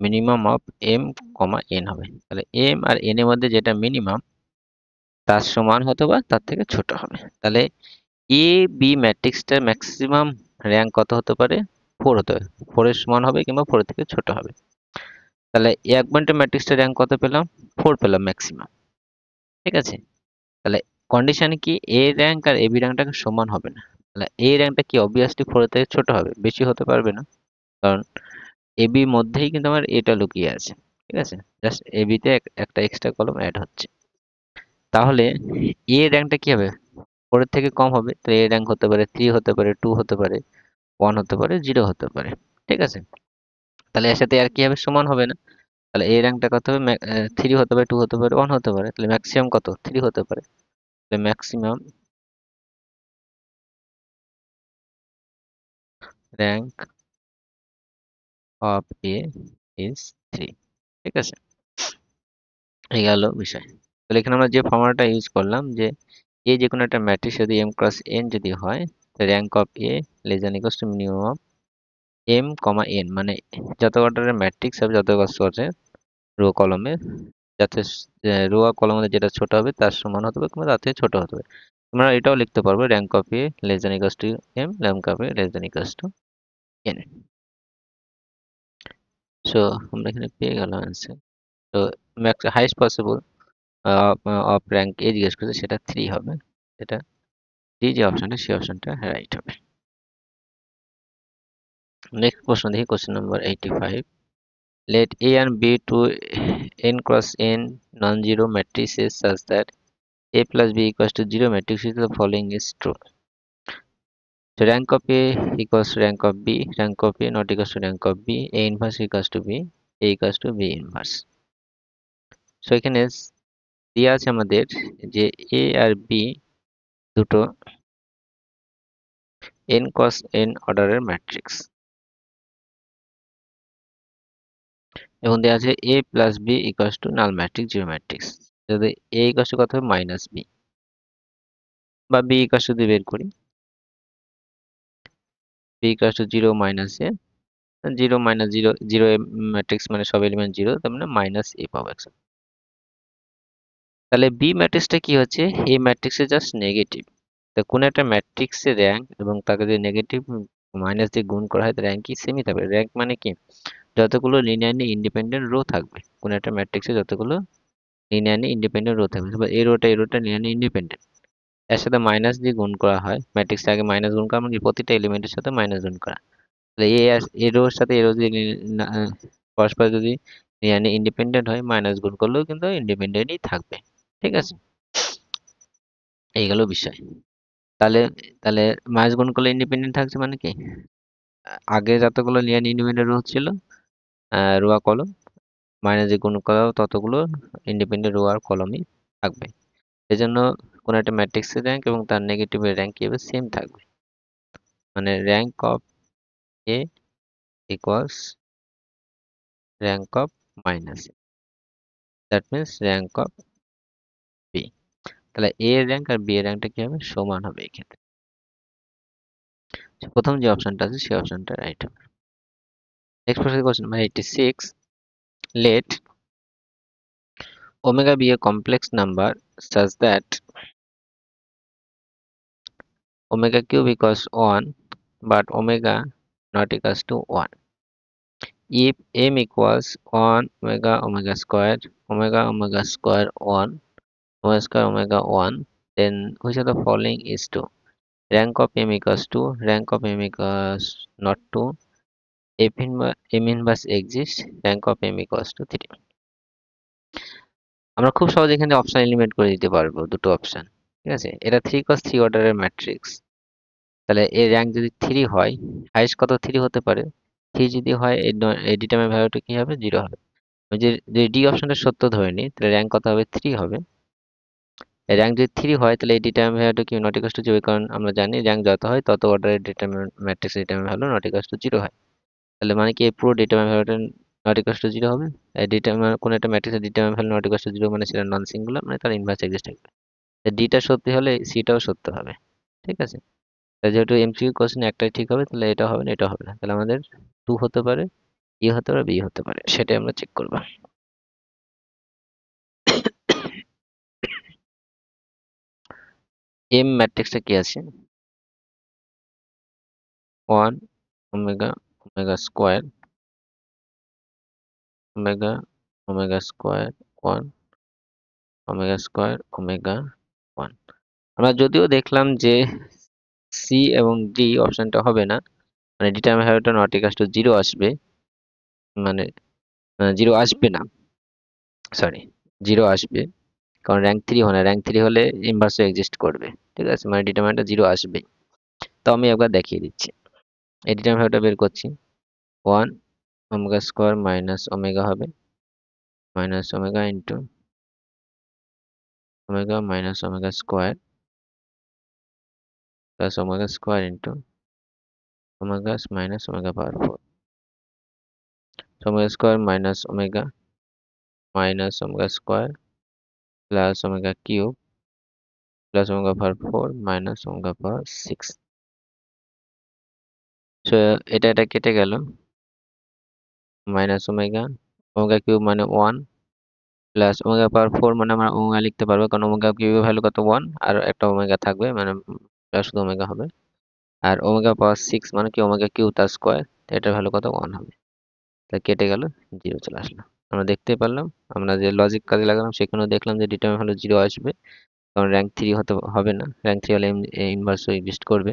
minimum of m, n হবে। তাহলে m আর n এর মধ্যে যেটা মিনিমাম তার সমান হতে বা তার থেকে ছোট হবে। তাহলে এ বি ম্যাট্রিক্সটার ম্যাক্সিমাম র্যাঙ্ক কত হতে পারে, 4 হতে পারে, 4 এর সমান হবে কিংবা 4 এর থেকে ছোট হবে। তাহলে এক পয়েন্টের ম্যাট্রিক্সটার র্যাঙ্ক কত পেলাম, 4 পেলাম ম্যাক্সিমাম। ঠিক আছে, তাহলে কন্ডিশন কি, এ র্যাঙ্ক আর এ বি র্যাঙ্কটা সমান হবে না। তাহলে এ র্যাঙ্কটা কি অবভিয়াসলি 4 এর থেকে ছোট হবে, বেশি হতে পারবে না, কারণ এ বি মধ্যেই কিন্তু আমার এটা লুকিয়ে আছে। ঠিক আছে, জাস্ট এ বি তে একটা এক্সট্রা কলম অ্যাড হচ্ছে। তাহলে এ র্যাঙ্কটা কি হবে, 4 এর থেকে কম হবে। তো এ র্যাঙ্ক হতে পারে 3, হতে পারে 2, হতে পারে 1, হতে পারে 0, হতে পারে। ঠিক আছে, তাহলে এর সাথে আর কি হবে, সমান হবে না। তাহলে এ র্যাঙ্কটা কত হবে, 3 হতে পারে, 2 হতে পারে, 1 হতে পারে। তাহলে ম্যাক্সিমাম কত, 3 হতে পারে। তাহলে maximum rank of A is 3। ঠিক আছে, এই গেল বিষয়। তাহলে এখানে আমরা যে ফর্মুলাটা ইউজ করলাম, যে এ যে কোনো একটা ম্যাট্রিক্স যদি m ক্রস n যদি হয়, rank of A less than equals two minimum of m, n, মানে যত অর্ডারের ম্যাট্রিক্স হবে, যত অর্ডারের রো কলমে, যাতে রো আর কলমে যেটা ছোট হবে তার সমান হতে হবে কিংবা তার থেকে ছোট হতে হবে। আমরা এটাও লিখতে পারবো rank of A less than equals to m, rank of A less than equals to n। So আমরা এখানে পেয়ে গেলাম অ্যান্সার। তো max highest possible of rank A জিজ্ঞেস করছে, সেটা 3 হবে। সেটা ডি যে অপশনটা, সেই অপশনটা রাইট হবে। নেক্সট প্রশ্ন দেখি, question number 85। Let A and B to n cross n non-zero matrices such that A plus B equals to 0 matrix is the following is true. So rank of A equals to rank of B, rank of A not equals to rank of B, A inverse equals to B, A equals to B inverse. So এখানে দেওয়া আছে আমাদের যে A R B দুটো n cross n অর্ডারের matrix, এবং দেওয়া আছে A plus B equals to null matrix, 0 matrix। যদি A equals to কত হবে, মাইনাস B, বা B equals to দিয়ে বের করি, B equals to 0 minus A, 0 minus 0, 0 matrix মানে সব এলিমেন্ট 0, তার মানে মাইনাস A পাবো একসাথে। তাহলে বি ম্যাট্রিক্সটা কি হচ্ছে, এই ম্যাট্রিক্সের জাস্ট নেগেটিভ। তো কোন একটা ম্যাট্রিক্সের র্যাঙ্ক এবং তাকে যদি নেগেটিভ মাইনাস দিয়ে গুণ করা হয়, তার র্যাঙ্ক কি সেমই থাকবে। র্যাঙ্ক মানে কি, যতগুলো লিনিয়ারলি ইন্ডিপেন্ডেন্ট রো থাকবে, কোন একটা ম্যাট্রিক্সে যতগুলো লিনিয়ারলি ইন্ডিপেন্ডেন্ট রো থাকবে, এই রোটা লিনিয়ারলি ইন্ডিপেন্ডেন্ট, এর সাথে মাইনাস দিয়ে গুণ করা হয়। ম্যাট্রিক্সটা আগে মাইনাস গুণ করা মানে প্রতিটা এলিমেন্টের সাথে মাইনাস গুণ করা। তাহলে এ রোর সাথে এ রো যদি পরস্পর যদি লিনিয়ারলি ইন্ডিপেন্ডেন্ট হয়, মাইনাস গুণ করলেও কিন্তু ইন্ডিপেন্ডেন্টই থাকবে। ঠিক আছে, এই গেল বিষয়। তাহলে তাহলে মাইনাস গুণ করলে ইন্ডিপেন্ডেন্ট থাকছে মানে কি, আগে যতগুলো লিনিয়ারলি ইন্ডিপেন্ডেন্ট রো ছিল, রো আর কলম, মাইনাস দিয়ে গুণ করা ততগুলো ইন্ডিপেন্ডেন্ট রো আর কলমই থাকবে। এজন্য কোন একটা ম্যাট্রিক্সের র্যাঙ্ক এবং তার নেগেটিভের র্যাঙ্ক কি হবে, সেম থাকবে। মানে rank of A equals rank of minus a, that means rank of b। তাহলে a এর র্যাঙ্ক আর b এর র্যাঙ্কটা কি হবে, সমান হবে এই ক্ষেত্রে। প্রথম যে অপশনটা আছে সেই অপশনটা রাইট হবে। Next question number 86, let omega be a complex number such that omega cube equals 1 but omega not equals to 1. If m equals 1 omega omega square 1 omega square omega 1, then which of the following is true? Rank of m equals 2, rank of m equals not 2, m inverse exists, rank of m equals to 3. আমরা খুব সহজে এখানে option eliminate করে দিতে পারবো, দুটো option. ঠিক আছে, এটা 3 ক্রস 3 অর্ডারের ম্যাট্রিক্স। তাহলে এর র্যাঙ্ক যদি 3 হয়, হাইয়েস্ট কত 3 হতে পারে? 3 যদি হয় এই ডিটারমিনেন্ট ভ্যালুটা কি হবে, 0 হবে। আমি যে ডি অপশনটা সত্য ধরে নিই, তাহলে র্যাঙ্ক কত হবে, 3 হবে। র্যাঙ্ক যদি 3 হয় তাহলে এই ডিটারমিনেন্ট ভ্যালুটা কি নট ইকুয়ালস টু 0, কারণ আমরা জানি র্যাঙ্ক যত হয় তত অর্ডারের ডিটারমিনেন্ট ম্যাট্রিক্সের determinant value not equals to 0 হয়। তাহলে মানে কি এই পুরো ডিটারমিনেন্ট ভ্যালুটা নট ইকুয়ালস টু 0 হবে। এই ডিটারমিনেন্ট কোন একটা ম্যাট্রিক্সের determinant value not equals to 0 মানে সেটা নন সিঙ্গুলার, মানে তার ইনভার্স এক্সিস্ট থাকবে। ডিটা সত্যি হলে সিটাও সত্য হবে। ঠিক আছে, তাই যেহেতু এমসিকিউ কোশ্চেন একটাই ঠিক হবে, তাহলে এটা হবে না, এটা হবে না। তাহলে আমাদের 2 হতে পারে, এ হতে পারে, বি হতে পারে, সেটাই আমরা চেক করব। এম ম্যাট্রিক্সটা কি আছে, 1 omega omega square omega omega square 1 omega square omega 1। আমরা যদিও দেখলাম যে সি এবং ডি অপশনটা হবে না, মানে ডিটারমিনেন্ট ভ্যালুটা নট ইকুয়ালস টু 0 আসবে, মানে 0 আসবে না, সরি 0 আসবে, কারণ র্যাঙ্ক 3 হয় না, র্যাঙ্ক 3 হলে ইনভার্সও এক্সিস্ট করবে। ঠিক আছে, মানে ডিটারমিনেন্টটা 0 আসবে। তো আমি একবার দেখিয়ে দিচ্ছি, এই ডিটারমিনেন্ট ভ্যালুটা বের করছি। 1 ওমেগা স্কোয়ার মাইনাস ওমেগা হবে, minus omega into omega minus omega square plus omega square into omega minus omega power 4। Omega square minus omega square plus omega cube plus omega power 4 minus omega power 6। So এটা কেটে গেল, minus omega omega cube মানে 1 plus omega power 4 মানে আমরা omega লিখতে পারবো, কারণ omega কিউবের ভ্যালু কত, 1, আর একটা ওমেগা থাকবে, মানে প্লাস শুধু ওমেগা হবে। আর ওমেগা পাওয়ার 6 মানে কি ওমেগা কিউব তার স্কোয়ার, এটার ভ্যালু কত, 1 হবে। তা কেটে গেল, 0 চলে আসলো। আমরা দেখতে পারলাম, আমরা যে লজিক কাজে লাগালাম সেখানেও দেখলাম যে ডিটারমিনেন্ট ভ্যালু 0 আসবে, কারণ র্যাঙ্ক 3 হতে হবে না, র্যাঙ্ক 3 হলে ইনভার্সও এক্সিস্ট করবে।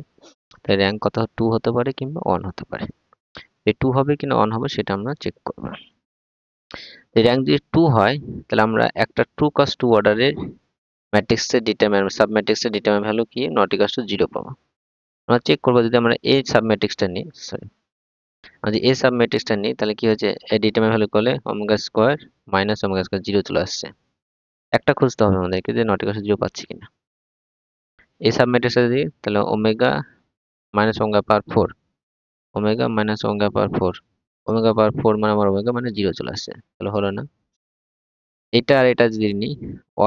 তাই র্যাঙ্ক কত, 2 হতে পারে কিংবা 1 হতে পারে। এই 2 হবে কিনা 1 হবে সেটা আমরা চেক করব। র্যাঙ্ক যদি 2 হয় তাহলে আমরা একটা 2 ক্রস 2 অর্ডারের ম্যাট্রিক্সের ডিটারমিনেন্ট সাব ম্যাট্রিক্সের ডিটারমিনেন্ট ভ্যালু কি নট ইকুয়ালস টু 0 পাবো। আমরা চেক করব, যদি আমরা এই সাব ম্যাট্রিক্সটা নিই, সরি আমরা যদি এই সাব ম্যাট্রিক্সটা নিই তাহলে কি হচ্ছে, এই ডিটারমিনেন্ট ভ্যালু করলে omega square minus omega square 0 চলে আসছে। একটা খুঁজতে হবে আমাদেরকে যে নট ইকুয়ালস টু 0 পাচ্ছি কিনা। এই সাব ম্যাট্রিক্সটা দিই তাহলে omega minus omega power 4 omega minus omega power 4 omega power 4 মানে আমার ওমেগা মানে 0 চলে আসছে, তাহলে হলো না। এটা আর এটা যদি নিই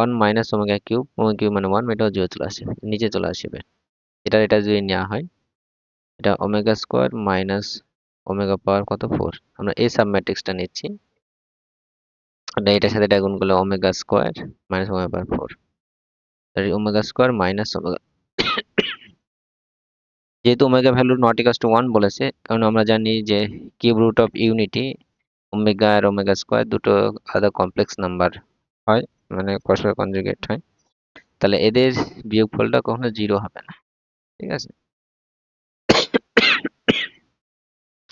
1 মাইনাস ওমেগা কিউব মানে 1, এটাও 0 চলে আসে, নিচে চলে আসবে। এটা যদি নেওয়া হয়, এটা ওমেগা স্কোয়ার মাইনাস ওমেগা পাওয়ার কত 4, আমরা এই সাব ম্যাট্রিক্সটা নিচ্ছি। এটার সাথে এটা গুণ করলে omega square minus omega power 4, তাহলে ওমেগা স্কোয়ার মাইনাস ওমেগা। যেহেতু omega value not equals to 1 বলেছে, কারণ আমরা জানি যে cube root of unity omega আর ওমেগা স্কোয়ার দুটো আলাদা কমপ্লেক্স নাম্বার হয়, মানে পরস্পর কনজুগেট হয়। তাহলে এদের বিয়োগফলটা কখনো 0 হবে না। ঠিক আছে,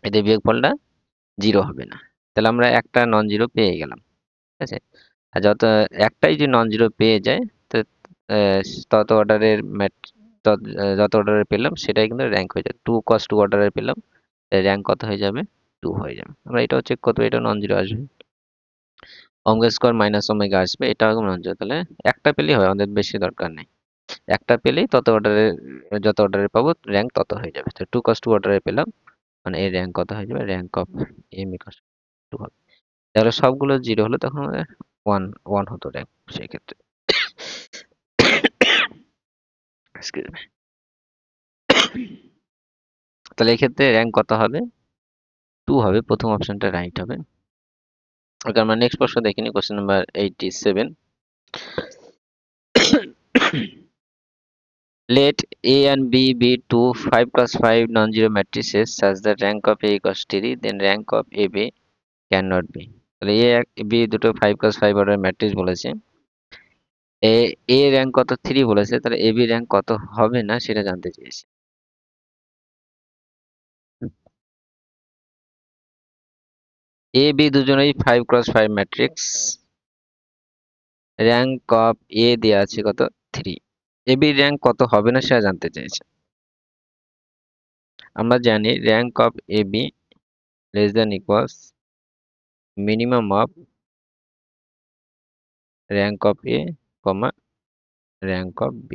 এদের বিয়োগফলটা 0 হবে না। তাহলে আমরা একটা নন জিরো পেয়ে গেলাম। ঠিক আছে, আর একটাই যদি নন জিরো পেয়ে যায়, তো আহ, তত অর্ডারের যত অর্ডারের পেলাম সেটাই কিন্তু র্যাঙ্ক হয়ে যাবে। 2 cos 2 অর্ডারের পেলাম, র্যাঙ্ক কত হয়ে যাবে, 2 হয়ে যাবে। আমরা এটাও চেক করবো, এটাও নন জিরো আসবে, ওমেগা স্কোয়ার মাইনাস ওমেগা আসবে, এটাও নন জিরো। তাহলে একটা পেলেই হয়, আমাদের বেশি দরকার নেই। একটা পেলেই যত অর্ডারের পাবো র্যাঙ্ক তত হয়ে যাবে। তো 2 cos 2 অর্ডারে পেলাম, মানে এর র্যাঙ্ক কত হয়ে যাবে, র্যাঙ্ক অফ এম ইকুয়ালস 2 হবে। তাহলে সবগুলো জিরো হলো তখন আমাদের ওয়ান ওয়ান হতো র্যাঙ্ক সেই ক্ষেত্রে। Excuse me. তাহলে এক্ষেত্রে র্যাঙ্ক কত হবে? 2 হবে, প্রথম অপশনটা রাইট হবে। ওকে, আমরা নেক্সট প্রশ্ন দেখিনি, question number 87। Let A and B be two 5 cross 5 non-zero matrices such that rank of A equals 3, then rank of AB cannot be. তাহলে A B দুটো 5 cross 5 অর্ডার ম্যাট্রিক্স বলেছে। A র্যাঙ্ক কত 3 বলেছে, তাহলে AB rank কত হবে না সেটা জানতে চেয়েছে। A B দুজনেই 5 cross 5 matrix, rank of A দেওয়া আছে কত 3, AB র্যাঙ্ক কত হবে না সেটা জানতে চেয়েছে। আমরা জানি rank of AB less than equals minimum of rank of A comma rank of B।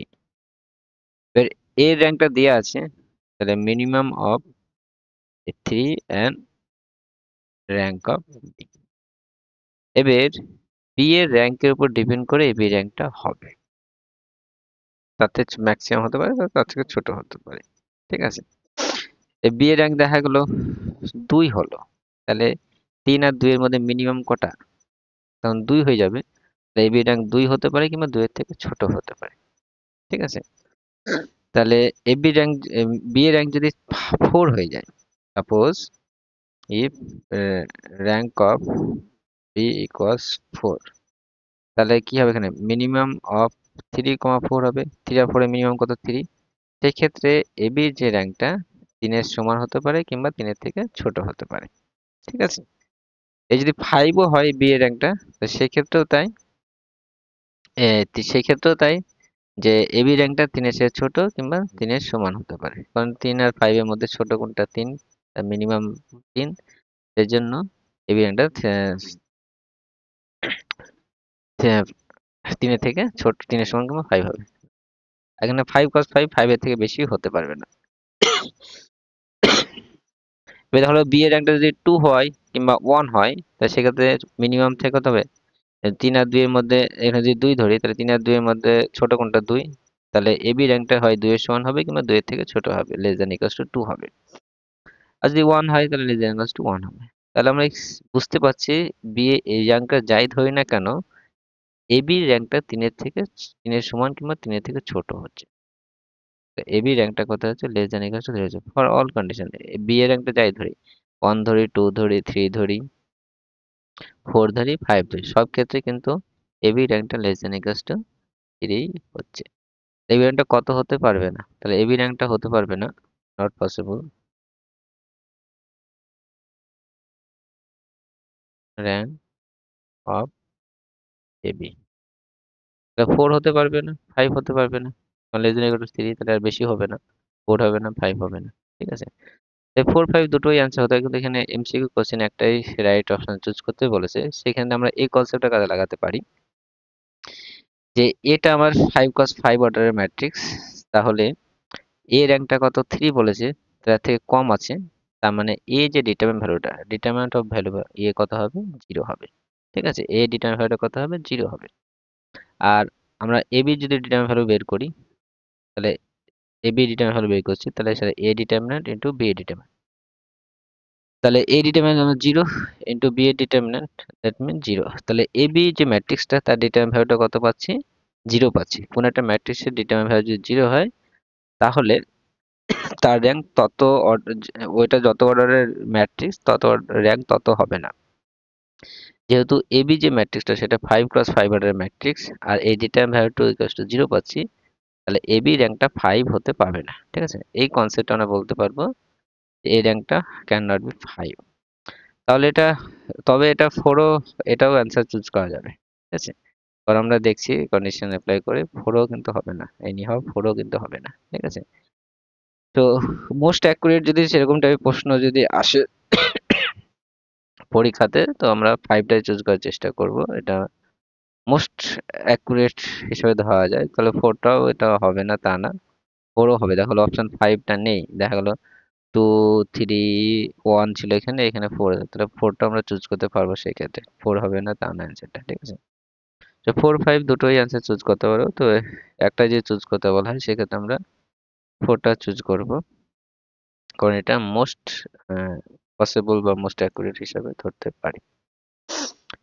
এবার A র্যাঙ্কটা দেওয়া আছে, তাহলে minimum of 3 and rank of B। এবার B এর র্যাঙ্কের উপর ডিপেন্ড করে AB র্যাঙ্কটা হবে, তার থেকে ম্যাক্সিমাম হতে পারে, তার থেকে ছোট হতে পারে। ঠিক আছে, B এর র্যাঙ্ক দেখা গেল 2 হলো, তাহলে 3 আর 2 এর মধ্যে মিনিমাম কটা? তখন 2 হয়ে যাবে। AB র্যাঙ্ক 2 হতে পারে কিংবা 2 এর থেকে ছোট হতে পারে। ঠিক আছে, তাহলে এবি র্যাঙ্ক বি এর র্যাঙ্ক যদি 4 হয়ে যায়, suppose if rank of B equals 4, তাহলে কি হবে? এখানে মিনিমাম অফ 3,4 হবে। 3 আর 4 এর মিনিমাম কত? 3। সেই ক্ষেত্রে এবির যে র্যাঙ্কটা 3 এর সমান হতে পারে কিংবা 3 এর থেকে ছোট হতে পারে। ঠিক আছে, এই যদি 5 ও হয় বি এর র্যাঙ্কটা, সেই ক্ষেত্রেও তাই, সেই ক্ষেত্রেও তাই যে এবি র্যাঙ্কটা 3 এর চেয়ে ছোট কিংবা 3 এর সমান হতে পারে, কারণ 3 আর 5 এর মধ্যে ছোট কোনটা? 3, মিনিমাম 3। এর জন্য এবি র্যাঙ্কটা 3 এর থেকে ছোট, 3 এর সমান কিংবা 5 হবে। এখানে 5 cos 5 5 এর থেকে বেশি হতে পারবে না। এবার হলো বি এর র্যাঙ্কটা যদি 2 হয় কিংবা 1 হয়, তাহলে সেক্ষেত্রে মিনিমাম থেকে কত হবে? 3 আর 2 এর মধ্যে, এখানে যদি 2 ধরি, তাহলে 3 আর 2 এর মধ্যে ছোট কোনটা? 2। তাহলে এবি র্যাঙ্কটা হয় 2 এর সমান হবে কিংবা 2 এর থেকে ছোট হবে, লেস দ্যান ইকুয়ালস টু 2 হবে। আর যদি 1 হয় তাহলে লেস দ্যান ইকুয়ালস টু 1 হবে। তাহলে আমরা বুঝতে পারছি বি এই র্যাঙ্কটা যাই ধরি না কেন, এবি র্যাঙ্কটা 3 এর থেকে 3 এর সমান কিংবা 3 এর থেকে ছোট হচ্ছে। তো এবি র্যাঙ্কটা কত হচ্ছে? Less than equals to 0 for all condition. B এর র্যাঙ্কটা যাই ধরি, 1 ধরি, 2 ধরি, 3 ধরি, 4 ধরি, 5 ধরি, সব ক্ষেত্রে কিন্তু এবি র্যাঙ্কটা লেস দ্যান ইকুয়ালস টু 3 হচ্ছে। এবি র্যাঙ্কটা কত হতে পারবে না? তাহলে এবি র্যাঙ্কটা হতে পারবে না, not possible, rank of AB. তাহলে 4 হতে পারবে না, 5 হতে পারবে না, লেস দ্যান ইকুয়াল টু 3, তাহলে আর বেশি হবে না, 4 হবে না, 5 হবে না। ঠিক আছে, এই 4 5 দুটোই অ্যান্সার হতো, কিন্তু এখানে এমসিকিউ কোশ্চেন একটাই রাইট অপশন চুজ করতে বলেছে। সেখানে আমরা এই কনসেপ্টটা কাজে লাগাতে পারি যে এটা আমার 5 cos 5 অর্ডারের ম্যাট্রিক্স, তাহলে এ র্যাঙ্কটা কত? 3 বলেছে, তার থেকে কম আছে, তার মানে এ যে ডিটারমিন্যান্ট ভ্যালুটা, ডিটারমিন্যান্ট অফ ভ্যালু এ কত হবে? 0 হবে। ঠিক আছে, এ ডিটারমিন্যান্ট ভ্যালুটা কত হবে? 0 হবে। আর আমরা এবি যদি ডিটারমিন্যান্ট ভ্যালু বের করি, তাহলে এবি ডিটারমিন্যান্ট ভ্যালু বের করছি, তাহলে সেটা এ ডিটারমিন্যান্ট ইন্টু বি ডিটারমিন্যান্ট, তাহলে এ ডিটারমিন্যান্ট হলো 0 ইন্টু বি এর ডিটারমিন্যান্ট, দ্যাট মিন 0। তাহলে এ বি যে ম্যাট্রিক্সটা তার ডিটারমিন্যান্ট ভ্যালুটা কত পাচ্ছি? 0 পাচ্ছি। কোন একটা ম্যাট্রিক্সের ডিটারমিন্যান্ট ভ্যালু যদি 0 হয়, তাহলে তার র্যাঙ্ক তত, ওইটা যত অর্ডারের ম্যাট্রিক্স তত র্যাঙ্ক তত হবে না। যেহেতু এ বি যে ম্যাট্রিক্সটা সেটা 5 ক্রস 5 অর্ডারের ম্যাট্রিক্স, আর এই ডিটারমিন্যান্ট ভ্যালু ইকুয়ালস টু 0 পাচ্ছি, তাহলে এ বি র্যাঙ্কটা 5 হতে পারবে না। ঠিক আছে, এই কনসেপ্টটা আমরা বলতে পারবো এই র্যাঙ্কটা ক্যান নট বি 5। তাহলে এটা, তবে এটা 4 ও, এটাও অ্যান্সার চুজ করা যাবে। ঠিক আছে, কারণ আমরা দেখছি কন্ডিশন অ্যাপ্লাই করে 4 ও কিন্তু হবে না, এনি হাউ 4 ও কিন্তু হবে না। ঠিক আছে, তো মোস্ট অ্যাকুরেট যদি সেরকম টাইপের প্রশ্ন যদি আসে পরীক্ষাতে, তো আমরা 5টাই চুজ করার চেষ্টা করব, এটা মোস্ট অ্যাকুরেট হিসেবে ধরা যায়। তাহলে 4টাও এটা হবে না তা না, 4ও হবে। দেখা গেলো অপশন 5টা নেই, দেখা গেলো টু, থ্রি, ওয়ান ছিল এখানে, এখানে ফোর, তাহলে ফোরটা আমরা চুজ করতে পারবো, সেক্ষেত্রে ফোর হবে না, তা না অ্যান্সারটা, ঠিক আছে। তো ফোর ফাইভ দুটোই অ্যান্সার চুজ করতে পারো, তো একটা যে চুজ করতে বলা হয় সেক্ষেত্রে আমরা ফোরটা চুজ করব, কারণ এটা মোস্ট পসিবল বা মোস্ট অ্যাকুরেট হিসাবে ধরতে পারি।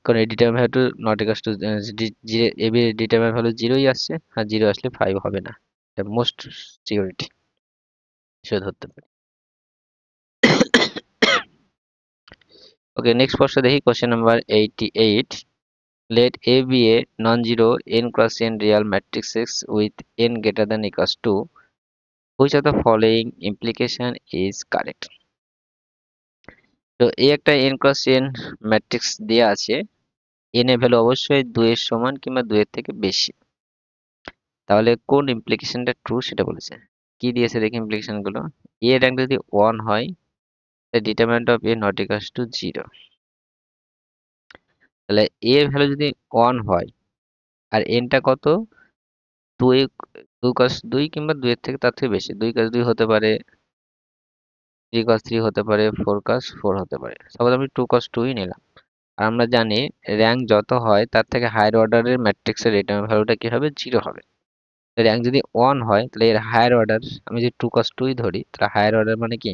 কারণ এই determine value not equals to AB determine value জিরোই আসছে, আর জিরো আসলে ফাইভ হবে না, এটা মোস্ট সিকিউরিটি হিসেবে ধরতে পারি। ওকে, নেক্সট প্রশ্ন দেখি, question number 88। Let A be a non-zero n cross n real matrix X with n greater than equals to which of the following implication is correct? তো এই একটা n cross n ম্যাট্রিক্স দেয়া আছে, n এর value অবশ্যই 2 এর সমান কিংবা 2 এর থেকে বেশি, তাহলে কোন ইমপ্লিকেশনটা ট্রু সেটা বলেছে। কি দিয়েছে দেখি ইমপ্লিকেশন গুলো। a এর র্যাঙ্ক যদি 1 হয়, the determinant of a not equals to 0। তাহলে a এর ভ্যালু যদি 1 হয় আর n টা কত, 2 2 cos 2 কিংবা 2 এর থেকে তার থেকে বেশি, 2 cos 2 হতে পারে, 3 cos 3 হতে পারে, 4 cos 4 হতে পারে। সাপোজ আমি 2 cos 2 ই নিলাম। আর আমরা জানি র্যাঙ্ক যত হয় তার থেকে হায়ার অর্ডারের ম্যাট্রিক্সের রিটার্ন ভ্যালুটা কি হবে, 0 হবে। র্যাঙ্ক যদি 1 হয় তাহলে এর হায়ার অর্ডার, আমি যদি 2 cos 2 ই ধরি, তাহলে হায়ার অর্ডার মানে কি,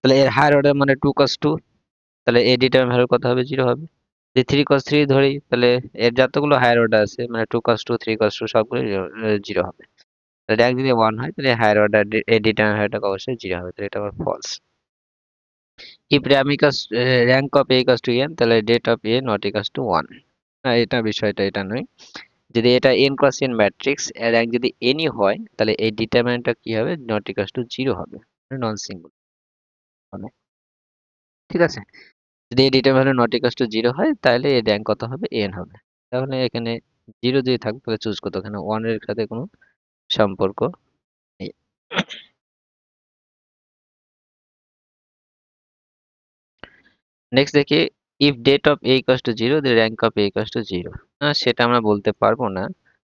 তাহলে এর হায়ার অর্ডার মানে 2 cos 2, তাহলে এর রিটার্ন ভ্যালু কত হবে, 0 হবে। যদি 3 cos 3 ধরি, তাহলে এর যতগুলো হায়ার অর্ডার আছে মানে 2 cos 2, 3 cos 2 সবগুলো 0 হবে। তাহলে র্যাঙ্ক যদি 1 হয় তাহলে হায়ার অর্ডার এর রিটার্ন ভ্যালুটা অবশ্যই 0 হবে, তাহলে এটা আবার false. if ram equals rank of a equals to n, তাহলে date of a not equals to 1। না, এটা বিষয়টা এটা নয়। যদি এটা n cross n ম্যাট্রিক্স এর র্যাঙ্ক যদি n ই হয়, তাহলে এই ডিটারমিনেন্টটা কি হবে, not equals to 0 হবে, নন সিঙ্গুলার হবে, ঠিক আছে। যদি এই ডিটারমিনেন্ট not equals to 0 হয়, তাহলে এর র্যাঙ্ক কত হবে, n হবে। তাহলে এখানে 0 যদি থাকবে তাহলে চুজ করতে, এখানে 1 এর সাথে কোনো সম্পর্ক নেই। নেক্সট দেখি, if det of A equals to 0 the rank of A equals to 0। সেটা আমরা বলতে পারবো না,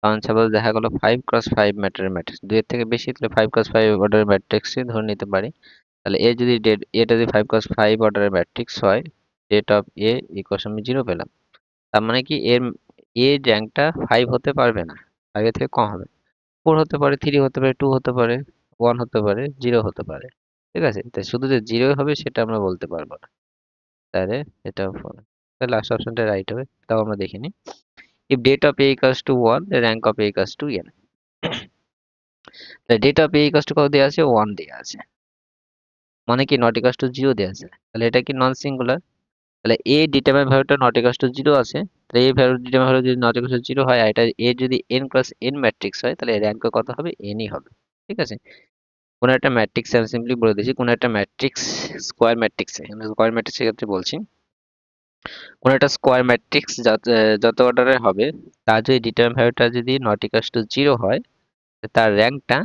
কারণ সাপোজ দেখা গেল 5 ক্রস 5 ম্যাটারের ম্যাট্রিক্স, 2 এর থেকে বেশি, তাহলে 5 ক্রস 5 অর্ডারের ম্যাট্রিক্সই ধরে নিতে পারি। তাহলে এ যদি ডেট, এটা যদি 5 ক্রস 5 অর্ডারের ম্যাট্রিক্স হয়, ডেট অফ এ ইকুয়ালস আমি 0 পেলাম। তার মানে কি এর র্যাঙ্কটা 5 হতে পারবে না, 5 এর থেকে কম হবে। 4 হতে পারে, 3 হতে পারে, 2 হতে পারে, 1 হতে পারে, 0 হতে পারে, ঠিক আছে। তাই শুধু যে 0 হবে সেটা আমরা বলতে পারবো না, তাহলে এটা তাহলে লাস্ট অপশনটা রাইট হবে। তাও আমরা দেখিনি। if date of a equals to 1, the rank of a equals to n। তাহলে date of a equals to কত দেওয়া আছে, 1 দেওয়া আছে, মানে কি not equals to 0 দেওয়া আছে, তাহলে এটা কি নন সিঙ্গুলার। তাহলে a ডিটারমাইন ভ্যালুটা not equals to 0 আছে, তাহলে এই ভ্যালু ডিটারমাইন ভ্যালু যদি not equals to 0 হয়, আর এটা a যদি n ক্রস n ম্যাট্রিক্স হয়, তাহলে র্যাঙ্ক কত হবে, n ই হবে, ঠিক আছে। কোন একটা ম্যাট্রিক্স আমি সিম্পলি বলে দিচ্ছি, কোন একটা ম্যাট্রিক্স স্কোয়ার ম্যাট্রিক্সে, স্কোয়ার ম্যাট্রিক্সের ক্ষেত্রে বলছি, কোন একটা স্কোয়ার ম্যাট্রিক্স যত অর্ডারের হবে, তার যদি ডিটারমিনেন্ট ভ্যালুটা যদি নট ইকুয়ালস টু 0 হয়, তার র্যাঙ্কটা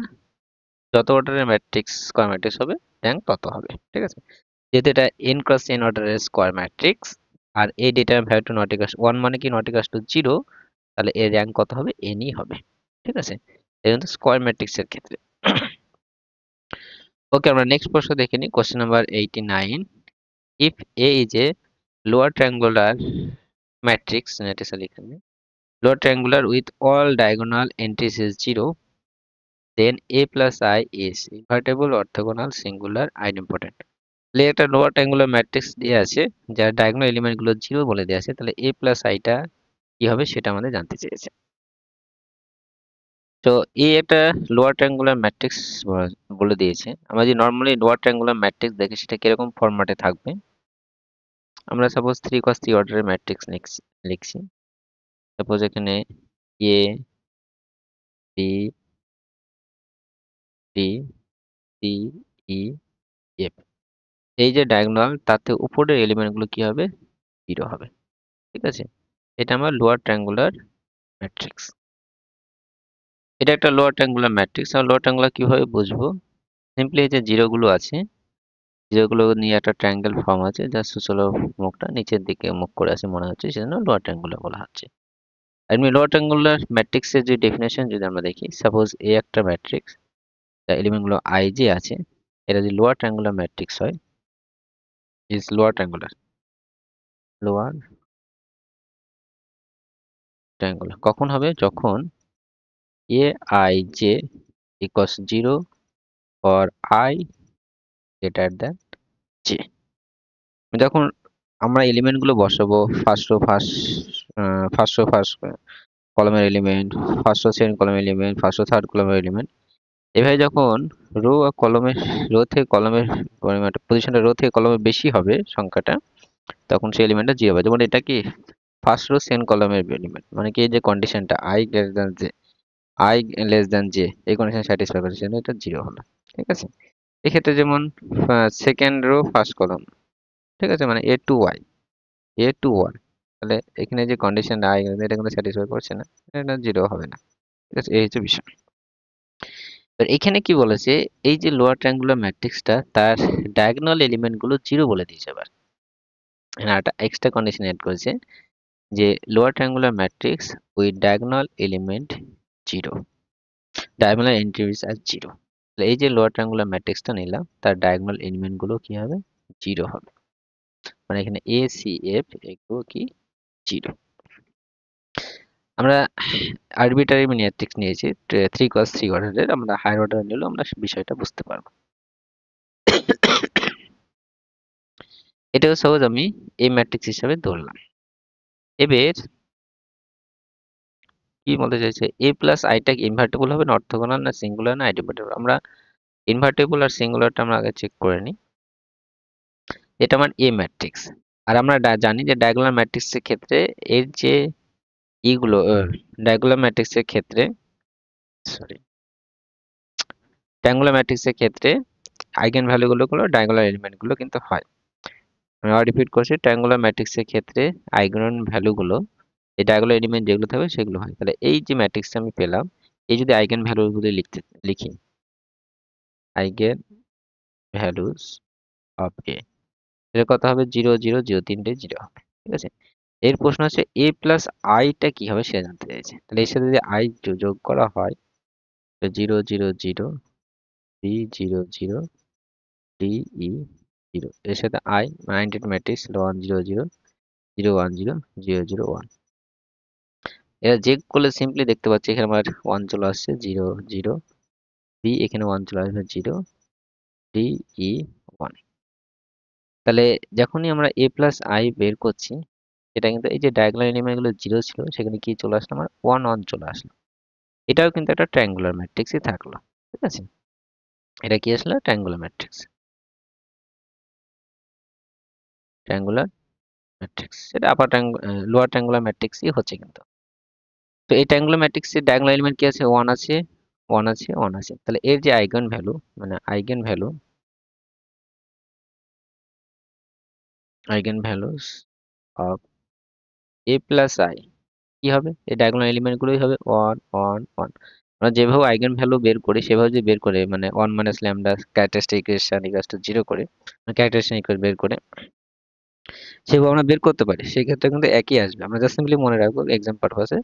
যত অর্ডারের ম্যাট্রিক্স স্কোয়ার ম্যাট্রিক্স হবে, র্যাঙ্ক তত হবে, ঠিক আছে। যেহেতু এটা n ক্রস n অর্ডারের স্কোয়ার ম্যাট্রিক্স, আর এই ডিটারমিনেন্ট ভ্যালুটা নট ইকুয়ালস 1 মানে কি নট ইকুয়ালস টু 0, তাহলে এর র্যাঙ্ক কত হবে, n ই হবে, ঠিক আছে। এটা কিন্তু স্কোয়ার ম্যাট্রিক্সের ক্ষেত্রে। ওকে, আমরা নেক্সট প্রশ্ন দেখে নিই, question number 89। If a is a lower triangular matrix, এটা লিখে lower triangular with all diagonal entries is 0, then a plus I is invertible, orthogonal, singular, idempotent। তাহলে একটা লোয়ার ট্রায়াঙ্গুলার ম্যাট্রিক্স দিয়ে আছে, যার ডায়াগোনাল এলিমেন্ট গুলো 0 বলে দেওয়া আছে, তাহলে a প্লাস আইটা কি হবে সেটা আমাদের জানতে চেয়েছে। তো এই একটা লোয়ার ট্রায়াঙ্গুলার ম্যাট্রিক্স বলে দিয়েছে। আমরা যদি নর্মালি লোয়ার ট্রায়াঙ্গুলার ম্যাট্রিক্স দেখি, সেটা কিরকম ফরম্যাটে থাকবে। আমরা সাপোজ 3 cos 3 অর্ডারের ম্যাট্রিক্স লিখছি। সাপোজ এখানে a b d c e f, এই যে ডায়াগোনাল, তাতে উপরের এলিমেন্ট গুলো কি হবে, 0 হবে, ঠিক আছে। এটা আমার লোয়ার ট্রায়াঙ্গুলার ম্যাট্রিক্স। এটা একটা লোয়ার ট্রায়াঙ্গুলার ম্যাট্রিক্স। আর লোয়ার ট্রায়াঙ্গুলার কিভাবে বুঝবো, সিম্পলি এই যে জিরো গুলো আছে, জিরো গুলো নিয়ে একটা ট্রায়াঙ্গেল ফর্ম আছে, যার সুচল মুখটা নিচের দিকে মুখ করে আছে মনে হচ্ছে, সেজন্য লোয়ার ট্রায়াঙ্গুলার বলা হচ্ছে। এমনি লোয়ার ট্রায়াঙ্গুলার ম্যাট্রিক্সের যে ডেফিনেশন যদি আমরা দেখি, সাপোজ এ একটা ম্যাট্রিক্স, তার এলিমেন্টগুলো আই যে আছে, এটা যদি লোয়ার ট্রায়াঙ্গুলার ম্যাট্রিক্স হয়, is lower triangular, lower triangular কখন হবে? যখন A I J equals 0 for I greater than J. যখন আমরা এলিমেন্টগুলো বসাবো, ফার্স্ট কলামের এলিমেন্ট, ফার্স্ট সেকেন্ড কলামের এলিমেন্ট, ফার্স্ট থার্ড কলামের এলিমেন্ট, এভাবে যখন রো আর কলমের, রো থেকে কলমের পরিমাণটা, পজিশনটা রো থেকে কলমে বেশি হবে সংখ্যাটা, তখন সেই এলিমেন্টটা 0 হবে। যেমন এটা কি ফার্স্ট রো সেকেন্ড কলামের এলিমেন্ট, মানে কি এই যে কন্ডিশনটা I greater than J, I less than J, এই কন্ডিশন স্যাটিসফাই করে, সেজন্য এটা 0 হলো। ঠিক আছে? এক্ষেত্রে যেমন সেকেন্ড রো ফার্স্ট কলম, ঠিক আছে, মানে এ টু ওয়াই, এ টু ওয়ান, তাহলে এখানে যে কন্ডিশন আই এটা কিন্তু স্যাটিসফাই করছে না, এটা 0 হবে না। ঠিক আছে? এই হচ্ছে বিষয়। তো এখানে কি বলেছে, এই যে লোয়ার ট্রায়াঙ্গুলার ম্যাট্রিক্সটা, তার ডায়াগোনাল এলিমেন্ট গুলো 0 বলে দিয়েছে। আবার এখানে একটা এক্সট্রা কন্ডিশন এড করেছে যে lower triangular matrix with diagonal element 0, diagonal entries are 0। তাহলে এই যে লোয়ার ট্রায়াঙ্গুলার ম্যাট্রিক্সটা নিলাম, তার ডায়াগোনাল এলিমেন্ট গুলো কি হবে? 0 হবে। মানে এখানে এ সি এফ এগুলো কি 0। আমরা আরবিটারি ম্যাট্রিক্স নিয়েছি 3 × 3 অর্ডারের, আমরা হায়ার অর্ডার নিলেও আমরা বিষয়টা বুঝতে পারবো। এটাও সহজ আমি এ ম্যাট্রিক্স হিসাবে ধরলাম। এবার কি বলতে চাইছে, এ প্লাস আইটা কি ইনভার্টেবল হবে না অর্থগোনাল না সিঙ্গুলার না আইডেন্টিফাইবল? আমরা ইনভার্টেবল আর সিঙ্গুলারটা আমরা আগে চেক করে নিই। এটা আমার এ ম্যাট্রিক্স, আর আমরা জানি যে ডায়াগোনাল ম্যাট্রিক্সের ক্ষেত্রে এর যে ইগুলো, ডায়াগোনাল ম্যাট্রিক্সের ক্ষেত্রে, সরি, ট্রায়াঙ্গুলার ম্যাট্রিক্সের ক্ষেত্রে আইগেন ভ্যালুগুলো গুলো ডায়াগোনাল এলিমেন্ট গুলো কিন্তু হয়। আমি আবার রিপিট করছি, ট্রায়াঙ্গুলার ম্যাট্রিক্সের ক্ষেত্রে আইগেন ভ্যালুগুলো, এই ডায়াগোনাল এলিমেন্ট যেগুলো থাকবে সেগুলো হয়। তাহলে এই যে ম্যাট্রিক্সটা আমি পেলাম, এই যদি আইগেন ভ্যালুগুলো লিখি, আইগেন ভ্যালুস অফ এ, এর কথা হবে 0 0 0, তিনটে 0 হবে। ঠিক আছে? এর প্রশ্ন হচ্ছে এ প্লাস আইটা কি হবে সেটা জানতে চাইছে। তাহলে এর সাথে যদি আই যোগ করা হয়, তো 0 0 0, বি 0 0, ডি ই 0, এর সাথে আই নাইনটেড ম্যাট্রিক্স 1 0 0 0 1 0 0 0 1। এরা চেক করলে সিম্পলি দেখতে পাচ্ছি এখানে আমার 1 চলে আসছে, 0 0, বি এখানে 1 চলে আসবে, 0, ডি ই 1। তাহলে যখনই আমরা এ প্লাস আই বের করছি, এটা কিন্তু এই যে ডায়াগোনাল এলিমেন্ট গুলো 0 ছিল, সেখানে কি চলে আসলো, আমার 1 1 চলে আসলো। এটাও কিন্তু একটা ট্রায়াঙ্গুলার ম্যাট্রিক্সই থাকলো। ঠিক আছে? এটা কি আসলে ট্রায়াঙ্গুলার ম্যাট্রিক্স, ট্রায়াঙ্গুলার ম্যাট্রিক্স, এটা আপার লোয়ার ট্রায়াঙ্গুলার ম্যাট্রিক্সই হচ্ছে কিন্তু। তো এই ট্রায়াঙ্গুলার ম্যাট্রিক্সের ডায়াগোনাল এলিমেন্ট কি আছে? 1 আছে, 1 আছে, 1 আছে। তাহলে এর যে আইগেন ভ্যালু, মানে eigen values of A plus I কি হবে? এই ডায়াগোনাল এলিমেন্ট গুলোই হবে 1 1 1। আমরা যেভাবে আইগেন ভ্যালু বের করি সেভাবে যদি বের করে, মানে 1 minus lambda characteristic equation equals to 0 করে, ক্যারেক্টারিস্টিক ইকুয়েশন বের করে সেভাবে আমরা বের করতে পারি, সেই ক্ষেত্রে কিন্তু একই আসবে। আমরা জাস্ট সিম্পলি মনে রাখবো এক্সাম পারপাসে,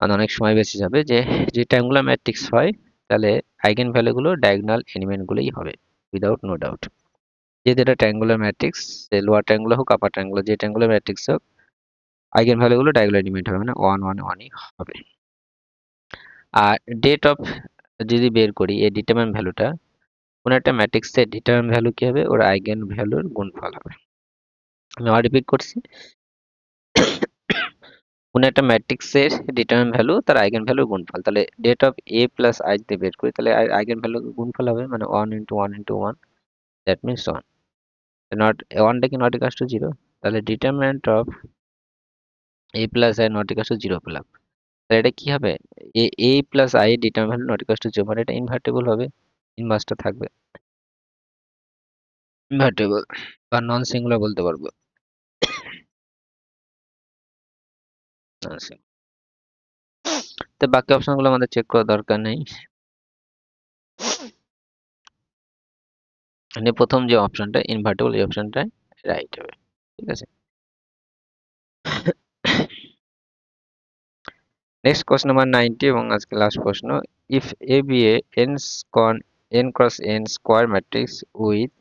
আর অনেক সময় বেঁচে যাবে, যে যে ট্রায়াঙ্গুলার ম্যাট্রিক্স হয়, তাহলে আইগেন ভ্যালু গুলো ডায়াগোনাল এলিমেন্ট গুলোই হবে, উইদাউট নো ডাউট। যেহেতু এটা ট্রায়াঙ্গুলার ম্যাট্রিক্স, সে লোয়ার ট্রায়াঙ্গুলার হোক আপার ট্রায়াঙ্গুলার, যে ট্রায়াঙ্গুলার ম্যাট্রিক্স হোক, আইগেন ভ্যালু গুলো ডায়াগোনাল এলিমেন্ট হবে, মানে 1 1 1ই হবে। আর ডেট অফ যদি বের করি, এই ডিটারমিন্যান্ট ভ্যালুটা, কোন একটা ম্যাট্রিক্সের ডিটারমিন্যান্ট ভ্যালু কি হবে? ওর আইগেন ভ্যালুর গুণফল হবে। আমি আবার রিপিট করছি, কোন একটা ম্যাট্রিক্সের ডিটারমিন্যান্ট ভ্যালু তার আইগেন ভ্যালুর গুণফল। তাহলে det of A plus I যদি বের করি, তাহলে আইগেন ভ্যালুর গুণফল হবে, মানে 1 × 1 × 1, দ্যাট মিন্স 1। নট 1টা কি নট ইকুয়ালস টু 0, তাহলে determinant of A plus I not equals to 0 পেলাম। তাহলে এটা কি হবে? এ প্লাস আই এর determinant value not equals to 0, মানে এটা ইনভার্টেবল হবে, ইনভার্সটা থাকবে, ইনভার্টেবল বা নন সিঙ্গুলার বলতে পারবো। তো বাকি অপশনগুলো আমাদের চেক করার দরকার নেই। মানে প্রথম যে অপশনটা ইনভার্টেবল, এই অপশনটা রাইট হবে। ঠিক আছে? নেক্সট কোশ্চেন নাম্বার 90 এবং আজকে লাস্ট প্রশ্ন। If A B A n cross n square matrix with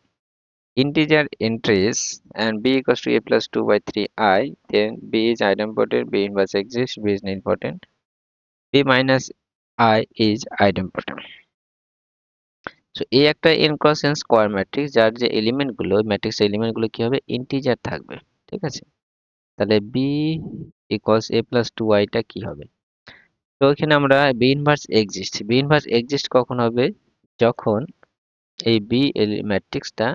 integer entries and b equals to a plus 2 by 3i, then b is idempotent, b inverse exists, b is nilpotent, b minus I is idempotent. So এই একটা n cross n square matrix যার যে element গুলো matrix element গুলো কি হবে integer থাকবে। ঠিক আছে, তাহলে b equals a plus 2i টা কি হবে? তো এখানে আমরা বি ইনভার্স এক্সিস্ট কখন হবে? যখন এই বি ম্যাট্রিক্সটা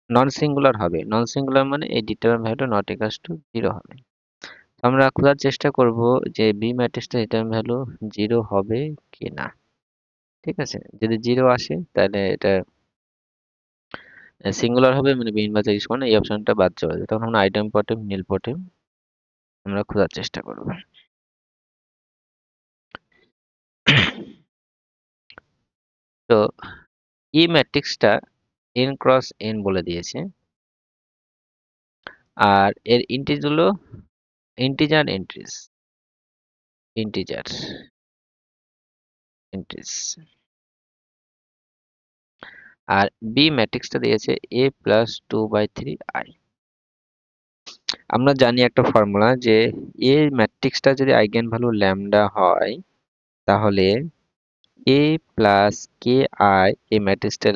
নন সিঙ্গুলার হবে। নন সিঙ্গুলার মানে এই determinant value not equals to 0 হবে। তো আমরা খোঁজার চেষ্টা করব যে বি ম্যাট্রিক্সটা ডিটারমিনেন্ট ভ্যালু 0 হবে কিনা। ঠিক আছে, যদি 0 আসে তাহলে এটা সিঙ্গুলার হবে, মানে বি ইনভার্স এক্সিস্ট মানে এই অপশনটা বাদ চলে যাবে। তখন আমরা আইডেম্পটেন্ট নিলপটেন্ট আমরা খোঁজার চেষ্টা করব। তো এই ম্যাট্রিক্সটা n ক্রস n বলে দিয়েছে, আর এর ইন্টিজ হলো ইন্টিজার এন্ট্রিজ, ইন্টিজার এন্ট্রিজ। আর বি ম্যাট্রিক্সটা দিয়েছে a প্লাস 2/3i। আমরা জানি একটা ফর্মুলা যে এ ম্যাট্রিক্সটা যদি আইগেন ভ্যালু ল্যামডা হয় তাহলে a প্লাস কে আই এই ম্যাট্রিক্সটার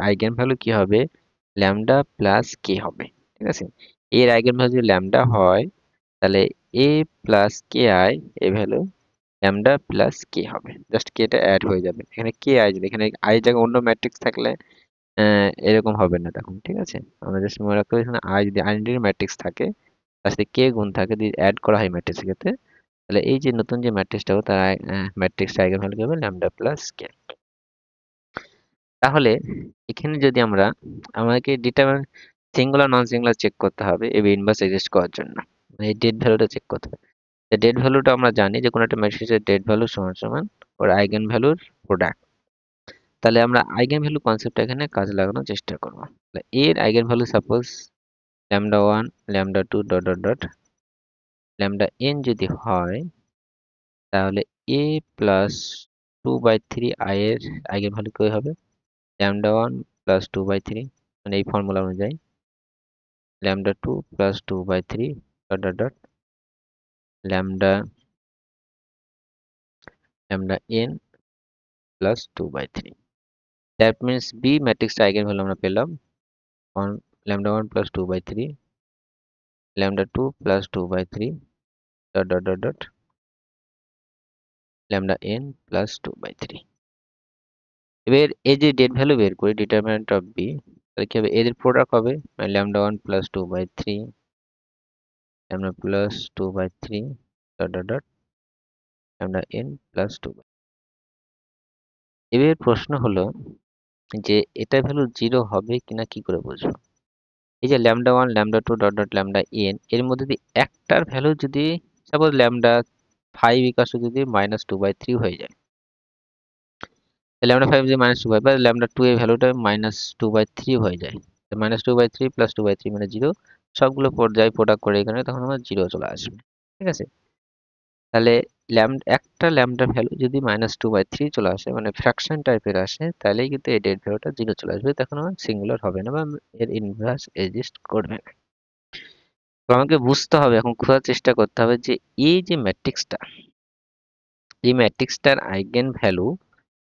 আইগেন ভ্যালু কি হবে? ল্যামডা প্লাস কে হবে। ঠিক আছে, এর আইগেন ভ্যালু যদি ল্যামডা হয় তাহলে a প্লাস কে আই এই ভ্যালু ল্যামডা প্লাস কে হবে। জাস্ট কেটা অ্যাড হয়ে যাবে এখানে, কে আই যদি এখানে আই জায়গায় অন্য ম্যাট্রিক্স থাকলে এরকম হবে না তখন। ঠিক আছে, আমরা জাস্ট মনে রাখবো এখানে আই যদি আইডেন্টিটি ম্যাট্রিক্স থাকে তার সাথে কে গুণ থাকে, যদি অ্যাড করা হয় ম্যাট্রিক্সের ক্ষেত্রে, তাহলে এই যে নতুন যে ম্যাট্রিক্সটা হবে তার ম্যাট্রিক্স আইগেন ভ্যালু কি হবে? Lambda plus K. তাহলে এখানে যদি আমরা আমাদেরকে determinant singular non singular check করতে হবে এবি ইনভার্স এক্সিস্ট করার জন্য, মানে এই ডেট ভ্যালুটা চেক করতে হবে। ডেট ভ্যালুটা আমরা জানি যে কোনো একটা ম্যাট্রিক্সের ডেট ভ্যালু সমান সমান ওর আইগেন ভ্যালুর প্রোডাক্ট। তাহলে আমরা আইগেন ভ্যালু কনসেপ্টটা এখানে কাজে লাগানোর চেষ্টা করব। এর eigen value suppose lambda one, lambda two dot dot dot lambda N যদি হয় তাহলে এ প্লাস 2/3 আই এর আইগেন ভ্যালু কি হবে? ল্যামডা ওয়ান প্লাস 2/3, মানে এই ফর্মুলা অনুযায়ী lambda two plus 2/3 dot dot dot lambda lambda N plus 2/3। That means B ম্যাট্রিক্সটা আইগেন ভ্যালু আমরা পেলাম one, lambda one plus 2/3 lambda two plus 2/3 dot dot dot dot lambda N plus 2/3। এবার এই যে date value বের করি determinant of B, তাহলে কি হবে? এদের প্রোডাক্ট হবে lambda one plus 2/3 lambda plus 2/3 dot dot dot lambda N plus 2। এবার প্রশ্ন হলো যে এটা ভ্যালু 0 হবে কিনা কি করে বুঝবো? এই যে lambda one lambda two dot dot lambda N এর মধ্যে যদি একটার ভ্যালু যদি সাপোজ ল্যামডা 5 ইকুয়াল টু যদি -2/3 হয়ে যায়, ল্যামডা 5 যদি -2 বা ল্যামডা 2 এর ভ্যালুটা -2/3 হয়ে যায়, -2/3 প্লাস 2/3 মানে 0, সবগুলো পর্যায় প্রোডাক্ট করে এখানে তখন আমার 0 চলে আসবে। ঠিক আছে, তাহলে একটা ল্যামডা ভ্যালু যদি -2/3 চলে আসে মানে ফ্র্যাকশন টাইপের আসে, তাহলেই কিন্তু এই ডেট ভ্যালুটা 0 চলে আসবে, তখন আমার সিঙ্গুলার হবে না বা এর ইনভার্স এক্সিস্ট করবে না। তো আমাকে বুঝতে হবে, এখন খোঁজার চেষ্টা করতে হবে যে এই যে ম্যাট্রিক্সটা, এই ম্যাট্রিক্সটার আইগেন ভ্যালু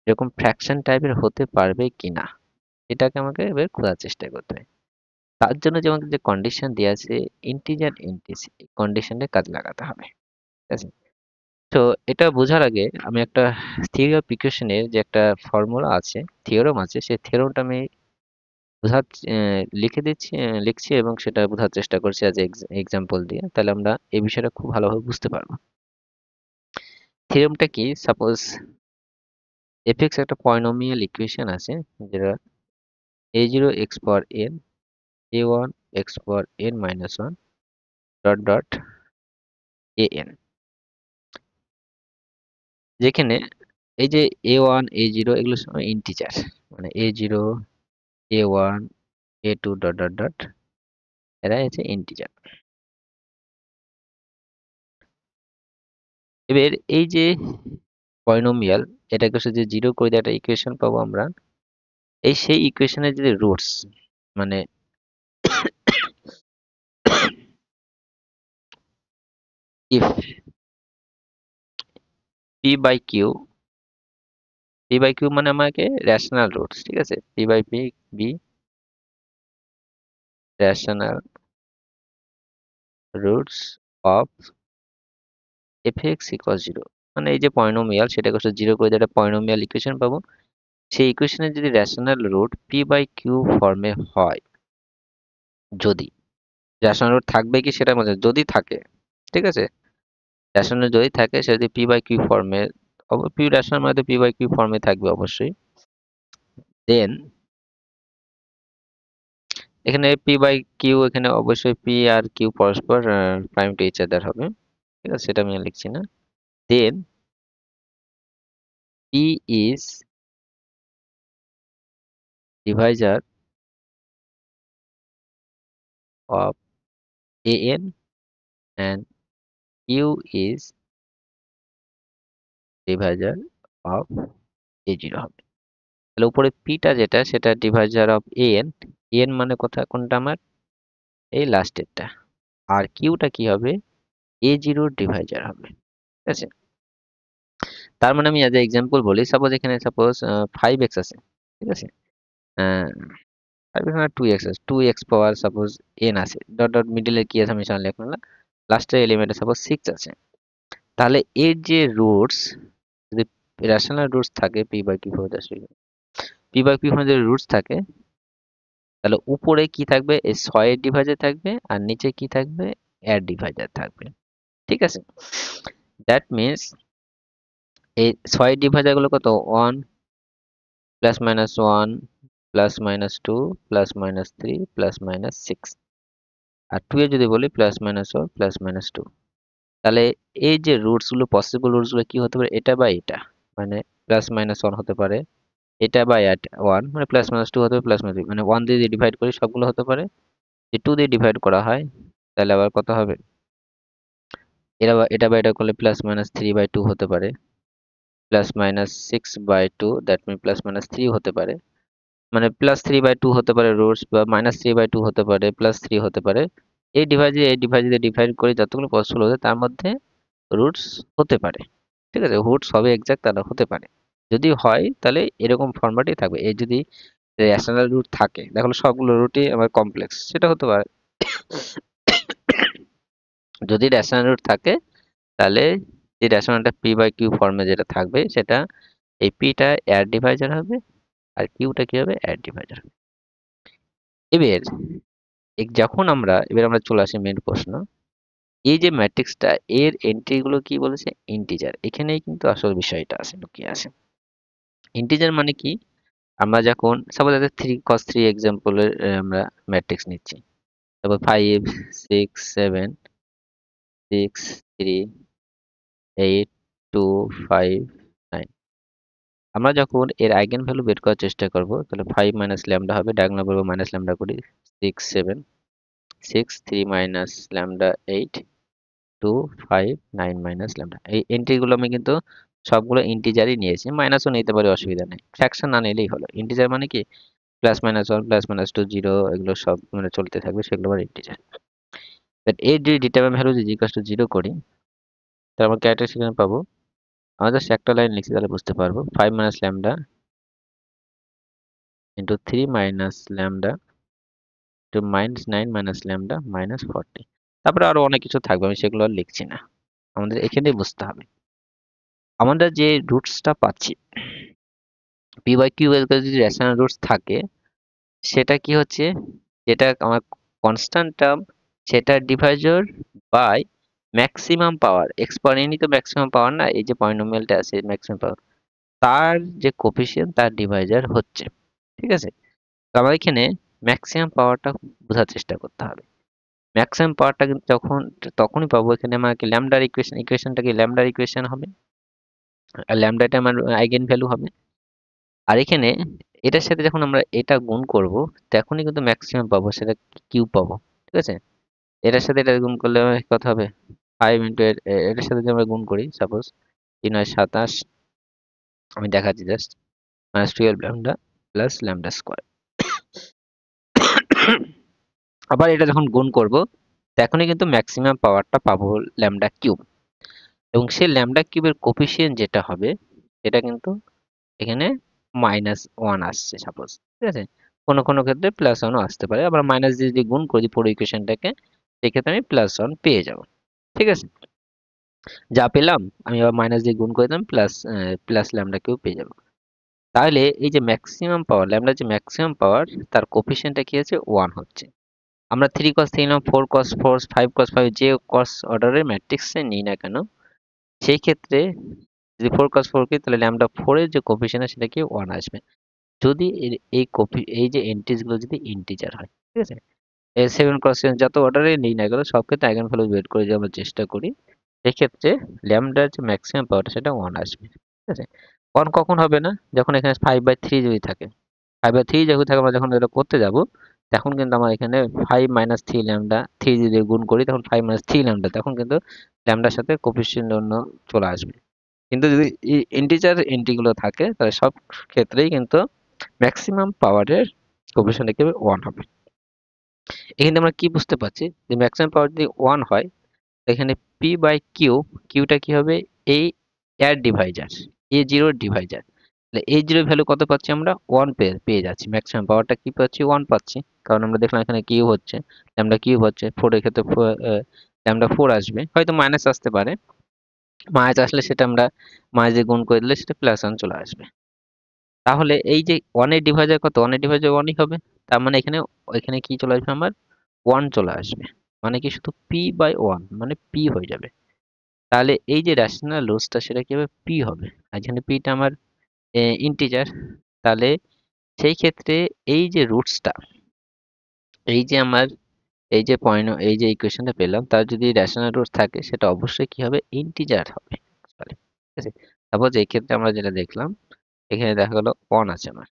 এরকম ফ্র্যাকশন টাইপের হতে পারবে কিনা, এটাকে আমাকে এবার খোঁজার চেষ্টা করতে হবে। তার জন্য যে আমাকে যে কন্ডিশন দেওয়া আছে ইন্টিজার এন্ট্রিজ, এই কন্ডিশনটা কাজে লাগাতে হবে। ঠিক আছে, তো এটা বোঝার আগে আমি একটা থিওরি অফ ইকুয়েশনের যে একটা ফর্মুলা আছে, থিওরেম আছে, সেই থিওরেমটা আমি বোঝার লিখে দিচ্ছি, লিখছি এবং সেটা বোঝার চেষ্টা করছি আজ এক্সাম্পল দিয়ে, তাহলে আমরা এই বিষয়টা খুব ভালোভাবে বুঝতে পারবো। থিওরেমটা কি? সাপোজ এফএক্স একটা পলিনোমিয়াল ইকুয়েশন আছে যেটা a0 x power n a1 x power n minus 1 dot dot an, যেখানে এই যে a1 a0 এগুলো সব ইন্টিজার, মানে a0 a1 a2 dot dot dot এরা হচ্ছে ইন্টিজার। এবার এই যে পলিনোমিয়াল, এটাকে যদি জিরো করে দিয়ে একটা ইকুয়েশন পাবো আমরা। এই সেই ইকুয়েশনের যদি রুটস, মানে ইফ পি বাই কিউ মানে আমাকে রেশনাল রুটস, ঠিক আছে, P rational roots of F x equal zero, মানে এই যে পলিনোমিয়াল সেটাকে জিরো করে দিয়ে একটা পলিনোমিয়াল ইকুয়েশন পাবো। সেই ইকুয়েশনের যদি রেশনাল রুট পি/কিউ ফর্মে হয়, যদি রেশনাল রুট থাকবে কি সেটার মধ্যে যদি থাকে, ঠিক আছে, রেশনাল যদি থাকে সে যদি পি/কিউ ফর্মে, পি রেশনাল মানে পি/কিউ ফর্মে থাকবে অবশ্যই। দেন এখানে পি/কিউ, এখানে অবশ্যই পি আর কিউ পরস্পর প্রাইম টু ইচ আদার হবে, ঠিক আছে, সেটা আমি আর লিখছি না। Then P is divisor of an and q is divisor of a0 হবে। তাহলে উপরে পিটা যেটা সেটা ডিভাইজার অফ an, an মানে কোনটা আমার, এই লাস্টেরটা। আর কিউটা কি হবে, a0 ডিভাইজার হবে, ঠিক আছে। তার মানে আমি আজ এক্সাম্পল বলি, সাপোজ এখানে সাপোজ 5x আছে, ঠিক আছে, 5x না 2x আছে, 2x পাওয়ার সাপোজ n আছে, ডট ডট মিডলে কি আছে আমি সেটা লিখলাম না, লাস্টের এলিমেন্টে সাপোজ 6 আছে। তাহলে এর যে রুটস, যদি রেশনাল রুটস থাকে পি বাই কিউ যদি রুটস থাকে, তাহলে উপরে কি থাকবে, এই 6 এর ডিভাইজার থাকবে, আর নিচে কি থাকবে, এর ডিভাইজার থাকবে, ঠিক আছে। দ্যাট মিন্স এই 6 এর ডিভাইজার গুলো কত, 1 plus minus 1 plus minus 2 plus minus 3 plus minus 6, আর 2 এ যদি বলি প্লাস মাইনাস 1 প্লাস মাইনাস 2। তাহলে এই যে রুটস গুলো, পসিবল রুটস গুলো কি হতে পারে, এটা বা এটা, মানে প্লাস মাইনাস 1 হতে পারে, এটা বাই 1 মানে প্লাস মাইনাস 2 হতে পারে, প্লাস মাইনাস, মানে 1 দিয়ে ডিভাইড করি সবগুলো হতে পারে। যদি 2 দিয়ে ডিভাইড করা হয় তাহলে আবার কত হবে, এটা বা এটা করলে প্লাস মাইনাস 3/2 হতে পারে, plus minus 6/2 that mean plus minus 3 হতে পারে, মানে প্লাস 3/2 হতে পারে রুটস, বা মাইনাস 3/2 হতে পারে, প্লাস 3 হতে পারে। এই ডিভাইড ডিভাইড করে যতগুলো পসিবল হতে তার মধ্যে রুটস হতে পারে, ঠিক আছে, রুটস হবে এক্সাক্ট তা না, হতে পারে। যদি হয় তাহলে এরকম ফরম্যাটই থাকবে। এর যদি রেশনাল রুট থাকে, দেখো সবগুলো রুটই আমার কমপ্লেক্স, সেটা হতে পারে। যদি রেশনাল রুট থাকে তাহলে যে রেশনালটা পি/কিউ ফর্মে যেটা থাকবে সেটা, এই পিটা এর ডিভাইজার হবে, আর কিউটা কি হবে, এর ডিভাইজার হবে। এবার এবার আমরা চলে আসি মেন প্রশ্ন। এই যে ম্যাট্রিক্সটা, এর এন্ট্রি গুলো কি বলেছে, ইন্টিজার। এখানেই কিন্তু আসল বিষয়টা আছে, লুকিয়ে আছে। ইন্টিজার মানে কি, আমরা যখন সাপোজ একটা 3 cos 3 এক্সাম্পলের আমরা ম্যাট্রিক্স নিচ্ছি, তারপর 5 6 7 6 3 8 2 5 9। আমরা যখন এর আইগেন ভ্যালু বের করার চেষ্টা করব, তাহলে 5 মাইনাস ল্যামডা হবে, ডায়াগোনাল বলবো মাইনাস ল্যামডা করি, 6 7 6 3 মাইনাস ল্যামডা 8 2 5 9 মাইনাস ল্যামডা। এই এন্ট্রি গুলো আমি কিন্তু সবগুলো ইন্টিজারই নিয়েছি, মাইনাসও নিতে পারি, অসুবিধা নেই, ফ্র্যাকশন না নিলেই হলো। ইন্টিজার মানে কি, plus minus 1 plus minus 2 zero, এগুলো সব মানে চলতে থাকবে, সেগুলো আবার ইন্টিজার। বাট এর যদি ডিটারমিনেন্ট ভ্যালু যদি ইকুয়াল টু 0 করি, তাহলে আমরা ক্যারেক্টারিস্টিক পাবো, আমরা জাস্ট একটা লাইন লিখছি তাহলে বুঝতে পারবো, 5 minus lambda into 3 minus lambda two minus 9 minus lambda minus 40। তারপরে আরো অনেক কিছু থাকবে, আমি সেগুলো আর লিখছি না, আমাদের এখানেই বুঝতে হবে। আমরা যে রুটসটা পাচ্ছি, পি/কিউ এর যদি রেশনাল রুটস থাকে, সেটা কি হচ্ছে, যেটা আমার কনস্ট্যান্ট টার্ম, সেটা ডিভাইজার বাই ম্যাক্সিমাম পাওয়ার, এক্সপোনেনই তো ম্যাক্সিমাম পাওয়ার না, এই যে পলিনোমিয়ালটা আছে ম্যাক্সিমাম পাওয়ার, তার যে কোফিশিয়েন্ট তার ডিভাইজার হচ্ছে, ঠিক আছে। তো আমার এখানে ম্যাক্সিমাম পাওয়ারটা বোঝার চেষ্টা করতে হবে। ম্যাক্সিমাম পাওয়ারটা কিন্তু তখনই পাবো, এখানে আমাকে ল্যামডার ইকুয়েশনটা কি ল্যামডার ইকুয়েশন হবে, আর ল্যামডাটা আমার আইগেন ভ্যালু হবে। আর এখানে এটার সাথে যখন আমরা এটা গুণ করব, তখনই কিন্তু ম্যাক্সিমাম পাবো, সেটা কিউ পাবো, ঠিক আছে। এটার সাথে এটা গুণ করলে কত হবে, 5 ইন্টু এটার সাথে যদি আমরা গুণ করি, সাপোজ 3 আর 27, আমি দেখাচ্ছি just, -12 lambda plus lambda square. আবার এটা যখন গুণ করব, তখনই কিন্তু ম্যাক্সিমাম পাওয়ারটা পাবো ল্যামডা কিউব, এবং সেই ল্যামডা কিউবের কোফিসিয়েন্ট যেটা হবে সেটা কিন্তু এখানে -1 আসছে সাপোজ, ঠিক আছে? কোনো কোনো ক্ষেত্রে +1ও আসতে পারে, আবার মাইনাস দিয়ে যদি গুণ করি পুরো ইকুয়েশনটাকে, সেক্ষেত্রে আমি +1 পেয়ে যাব, ঠিক আছে? যা পেলাম আমি আবার মাইনাস দিয়ে গুণ করে দিলাম, প্লাস ল্যামডা কিউব পেয়ে যাব। তাহলে এই যে ম্যাক্সিমাম পাওয়ার, ল্যামডার যে ম্যাক্সিমাম পাওয়ার, তার কোফিসিয়েন্টটা কি আছে, 1 হচ্ছে। আমরা 3 cos 3 নিলাম, 4 cos 4, 5 cos 5, যে cos অর্ডারের ম্যাট্রিক্সে নিই না কেন, সেই ক্ষেত্রে যদি 4 cos 4 কি, তাহলে ল্যামডা 4 এর যে কোফিসিয়েন্ট সেটা কি 1 আসবে। যদি এই যে এন্ট্রিজ গুলো যদি ইন্টিজার হয়, ঠিক আছে? এই 7 cos 7 যত অর্ডারে নিই না কেন, সব ক্ষেত্রে আইগেন ভ্যালু বের করে যদি আমরা চেষ্টা করি, সেক্ষেত্রে ল্যামডার যে ম্যাক্সিমাম পাওয়ার সেটা 1 আসবে, ঠিক আছে? 1 কখন হবে না, যখন এখানে 5/3 যদি থাকে, 5/3 যখন থাকে, আমরা যখন এটা করতে যাব, তখন কিন্তু আমার এখানে 5 - 3 ল্যামডা, 3 যদি গুণ করি তখন 5 - 3 ল্যামডা, তখন কিন্তু ল্যামডার সাথে কোফিসিয়েন্ট অন্য চলে আসবে। কিন্তু যদি ইন্টিজার এন্ট্রি গুলো থাকে, তাহলে সব ক্ষেত্রেই কিন্তু ম্যাক্সিমাম পাওয়ারের কোফিসিয়েন্ট একেবারে 1 হবে। এখানে আমরা কি বুঝতে পারছি, যে ম্যাক্সিমাম পাওয়ার যদি 1 হয়, এখানে পি বাই কিউ, কিউটা কি হবে, এই এর ডিভাইজার, এ জিরোর ডিভাইজার। তাহলে এ জিরোর ভ্যালু কত পাচ্ছি আমরা, 1 পেয়ে যাচ্ছি। ম্যাক্সিমাম পাওয়ারটা কি পাচ্ছি, 1 পাচ্ছি, কারণ আমরা দেখলাম এখানে কিউব হচ্ছে, ল্যামডা কিউব হচ্ছে, 4 এর ক্ষেত্রে ল্যামডা 4 আসবে, হয়তো মাইনাস আসতে পারে, মাইনাস আসলে সেটা আমরা মাইনাস দিয়ে গুণ করে দিলে সেটা +1 চলে আসবে। তাহলে এই যে 1 এর ডিভাইজার কত, 1 এর ডিভাইজার 1 ই হবে। তার মানে এখানে এখানে কি চলে আসবে, আমার 1 চলে আসবে। মানে কি, শুধু p বাই 1 মানে p হয়ে যাবে। তাহলে এই যে রেশনাল রুটসটা সেটা কি হবে, p হবে। আর যেখানে p টা আমার ইন্টিজার, তাহলে সেই ক্ষেত্রে এই যে রুটসটা, এই যে আমার এই যে পয়েন্ট, এই যে ইকুয়েশনটা পেলাম, তার যদি রেশনাল রুটস থাকে সেটা অবশ্যই কি হবে, ইন্টিজার হবে। তাহলে ঠিক আছে, সাপোজ এই ক্ষেত্রে আমরা যেটা দেখলাম, এখানে দেখা গেল 1 আছে আমার,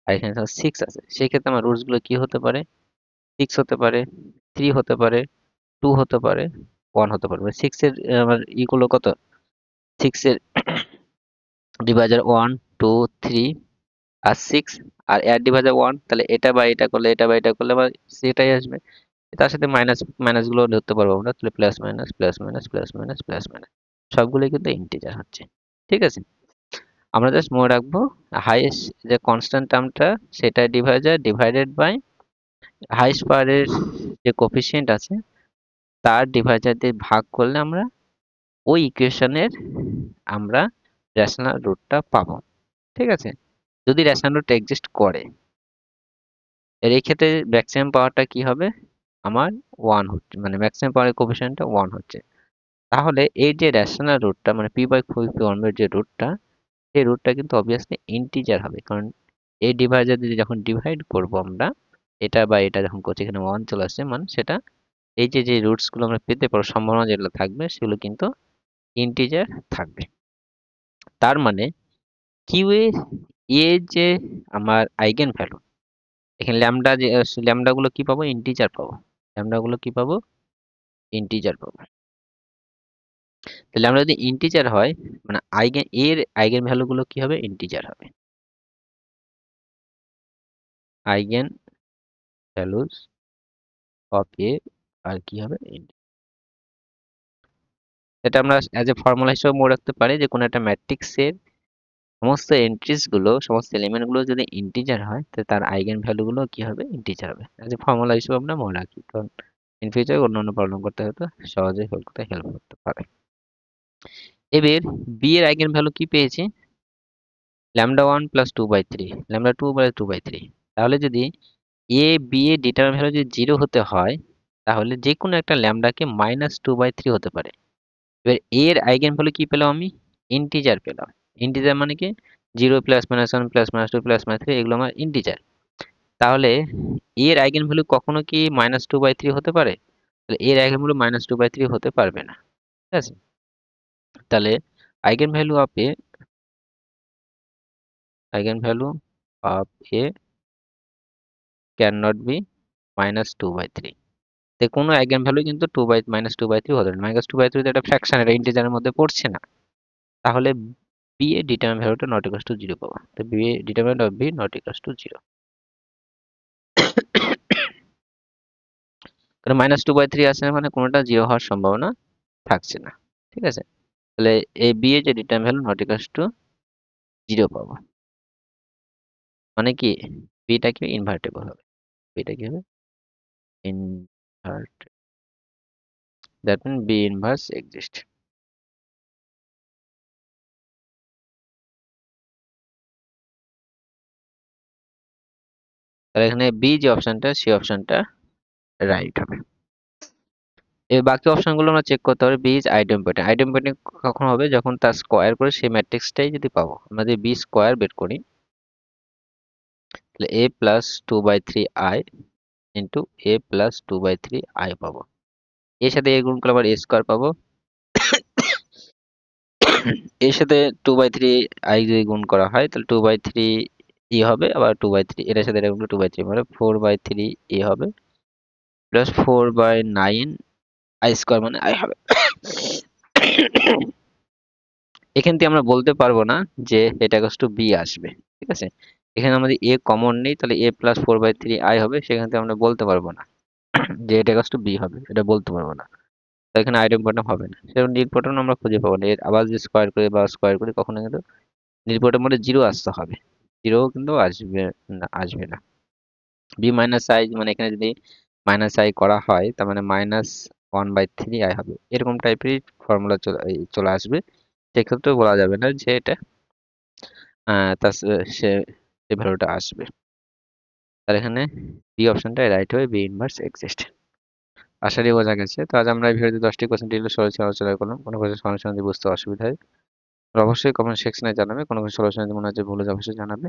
আর এখানে 6 আছে, সেই ক্ষেত্রে আমার রুটস গুলো কি হতে পারে, 6 হতে পারে, 3 হতে পারে, 2 হতে পারে, 1 হতে পারে। মানে 6 এর আমার গুলো কত, 6 এর ডিভাইজার 1, 2, 3 আর 6, আর এর ডিভাইজার 1, তাহলে এটা বা এটা করলে, এটা বা এটা করলে আবার সেটাই আসবে। তার সাথে মাইনাস মাইনাস গুলো ধরতে পারবো আমরা, তাহলে plus minus plus minus plus minus plus minus, সবগুলোই কিন্তু ইন্টিজার হচ্ছে, ঠিক আছে? আমরা জাস্ট মনে রাখবো, হাইয়েস্ট যে কনস্ট্যান্ট টার্মটা, সেটা ডিভাইজার ডিভাইডেড বাই হাইয়েস্ট পাওয়ারের যে কোফিসিয়েন্ট আছে, তার ডিভাইজার দিয়ে ভাগ করলে আমরা ওই ইকুয়েশনের আমরা রেশনাল রুটটা পাবো, ঠিক আছে? যদি রেশনাল রুট এক্সিস্ট করে, এর এই ক্ষেত্রে ম্যাক্সিমাম পাওয়ারটা কি হবে, আমার 1 হচ্ছে, মানে ম্যাক্সিমাম পাওয়ারের কোফিসিয়েন্টটা 1 হচ্ছে। তাহলে এই যে রেশনাল রুটটা, মানে পি বাই ফর্মের যে রুটটা, সেই রুটটা কিন্তু অবভিয়াসলি ইন্টিজার হবে, কারণ এই ডিভাইজার দিয়ে যখন ডিভাইড করব আমরা, এটা বা এটা যখন করছি, এখানে 1 চলে আসছে, মানে সেটা এই যে যে রুটস গুলো আমরা পেতে পারো, সম্ভাবনা যেগুলো থাকবে সেগুলো কিন্তু ইন্টিজার থাকবে। তার মানে কিউ এ যে আমার আইগেন ভ্যালু, এখানে ল্যামডা যে ল্যামডা গুলো কি পাবো, ইন্টিজার পাবো, ল্যামডা গুলো কি পাবো, ইন্টিজার পাবো। তাহলে আমরা যদি ইন্টিজার হয়, মানে আইগেন ভ্যালু গুলো কি হবে, ইন্টিজার হবে। আইগেন ভ্যালুস অফ এ আর কি হবে, এটা আমরা অ্যাজ এ ফর্মুলা হিসেবে মনে রাখতে পারি, যে কোনো একটা ম্যাট্রিক্সের সমস্ত এন্ট্রিজ গুলো, সমস্ত এলিমেন্ট গুলো যদি ইন্টিজার হয়, তাহলে তার আইগেন ভ্যালু গুলো কি হবে, ইন্টিজার হবে। অ্যাজ এ ফর্মুলা হিসেবে আমরা মনে রাখি, কারণ ইন ফিউচার অন্যান্য প্রবলেম করতে হয়তো সহজেই সলভ করতে হেল্প করতে পারে। এবার বি এর আইগেন ভ্যালু কি পেয়েছি, λ1 + 2/3, λ2 + 2/3। তাহলে যদি এ বি এর ডিটারমিনেন্ট ভ্যালু যদি 0 হতে হয়, তাহলে যে কোনো একটা ল্যামডাকে -2/3 হতে পারে। এবার এর আইগেন ভ্যালু কি পেলাম আমি, ইন্টিজার পেলাম। ইন্টিজার মানে কি, 0 +, -1 +, -2 +, -3, এগুলো আমার ইন্টিজার। তাহলে এর আইগেন ভ্যালু কখনো কি -2/3 হতে পারে, তাহলে এর আইগেন ভ্যালু -2/3 হতে পারবে না, ঠিক আছে? তাহলে eigen value of A, eigen value of A can not be -2/3। কোনো আইগেন ভ্যালু কিন্তু -2/3 হতে পারে। -2/3 তো একটা ফ্র্যাকশন, এটা ইন্টিজারের মধ্যে পড়ছে না। তাহলে বি এর ডিটারমিনেন্ট ভ্যালুটা নট ইকুয়ালস টু 0 পাবো। তো বি এর determinant of B not equals to 0। কারণ -2/3 আসে মানে কোনোটা 0 হওয়ার সম্ভাবনা থাকছে না। ঠিক আছে? তাহলে এই বি এর যে determinant value not equals to 0 পাবো। মানে কি বিটা কি ইনভার্টেবল হবে। বিটা কি হবে? Invert, that mean B inverse exist. তাহলে এখানে বি যে অপশনটা সেই অপশনটা রাইট হবে। এই বাকি অপশনগুলো আমরা চেক করতে হবে। B is idempotent. আইডেম্পোটেন্ট কখন হবে? যখন তার স্কোয়ার করে সেই ম্যাট্রিক্সটাই যদি পাবো। আমরা যদি বি স্কোয়ার বের করি তাহলে a plus 2/3i into a plus 2/3i পাবো। এর সাথে a গুণ করলে আবার a স্কোয়ার পাবো। এর সাথে 2/3i যদি গুণ করা হয় তাহলে 2/3 ই হবে, আবার 2/3 এটার সাথে এটা গুণ করলে 2/3 মানে 4/3 ই হবে প্লাস 4/9 i স্কোয়ার মানে i হবে। এখান থেকে আমরা বলতে পারবো না যে এটা ইকুয়ালস টু বি আসবে। ঠিক আছে? এখানে আমাদের a কমন নেই, তাহলে a প্লাস 4/3i হবে, সেখান থেকে আমরা বলতে পারবো না যে এটা ইকুয়ালস টু বি হবে, এটা বলতে পারবো না। তো এখানে আইডেম্পোটেন্ট হবে না, সেরকম নীলপটন আমরা খুঁজে পাবো না। এর আবার যদি স্কোয়ার করি বা স্কোয়ার করি কখনো কিন্তু নীলপটের মধ্যে জিরো আসতে হবে, জিরো কিন্তু আসবে না। বি মাইনাস আই মানে এখানে যদি মাইনাস আই করা হয় তার মানে -1/3i হবে, এরকম টাইপেরই ফর্মুলা চলে আসবে। সেক্ষেত্রে বলা যাবে না যে এটা তার সে সে ভ্যালুটা আসবে। তার এখানে বি অপশনটা রাইট হবে, বি ইনভার্স এক্সিস্ট। আশা করি বোঝা গেছে। তো আজ আমরা এই ভিডিওতে 10টি কোশ্চেন ডিটেইলে সরাসরি আলোচনা করলাম। কোনো কোশ্চেন সমাধান যদি বুঝতে অসুবিধা হয় অবশ্যই কমেন্ট সেকশনে জানাবে। কোনো সলিউশন যদি মনে হয় যে ভুল হয়েছে অবশ্যই জানাবে।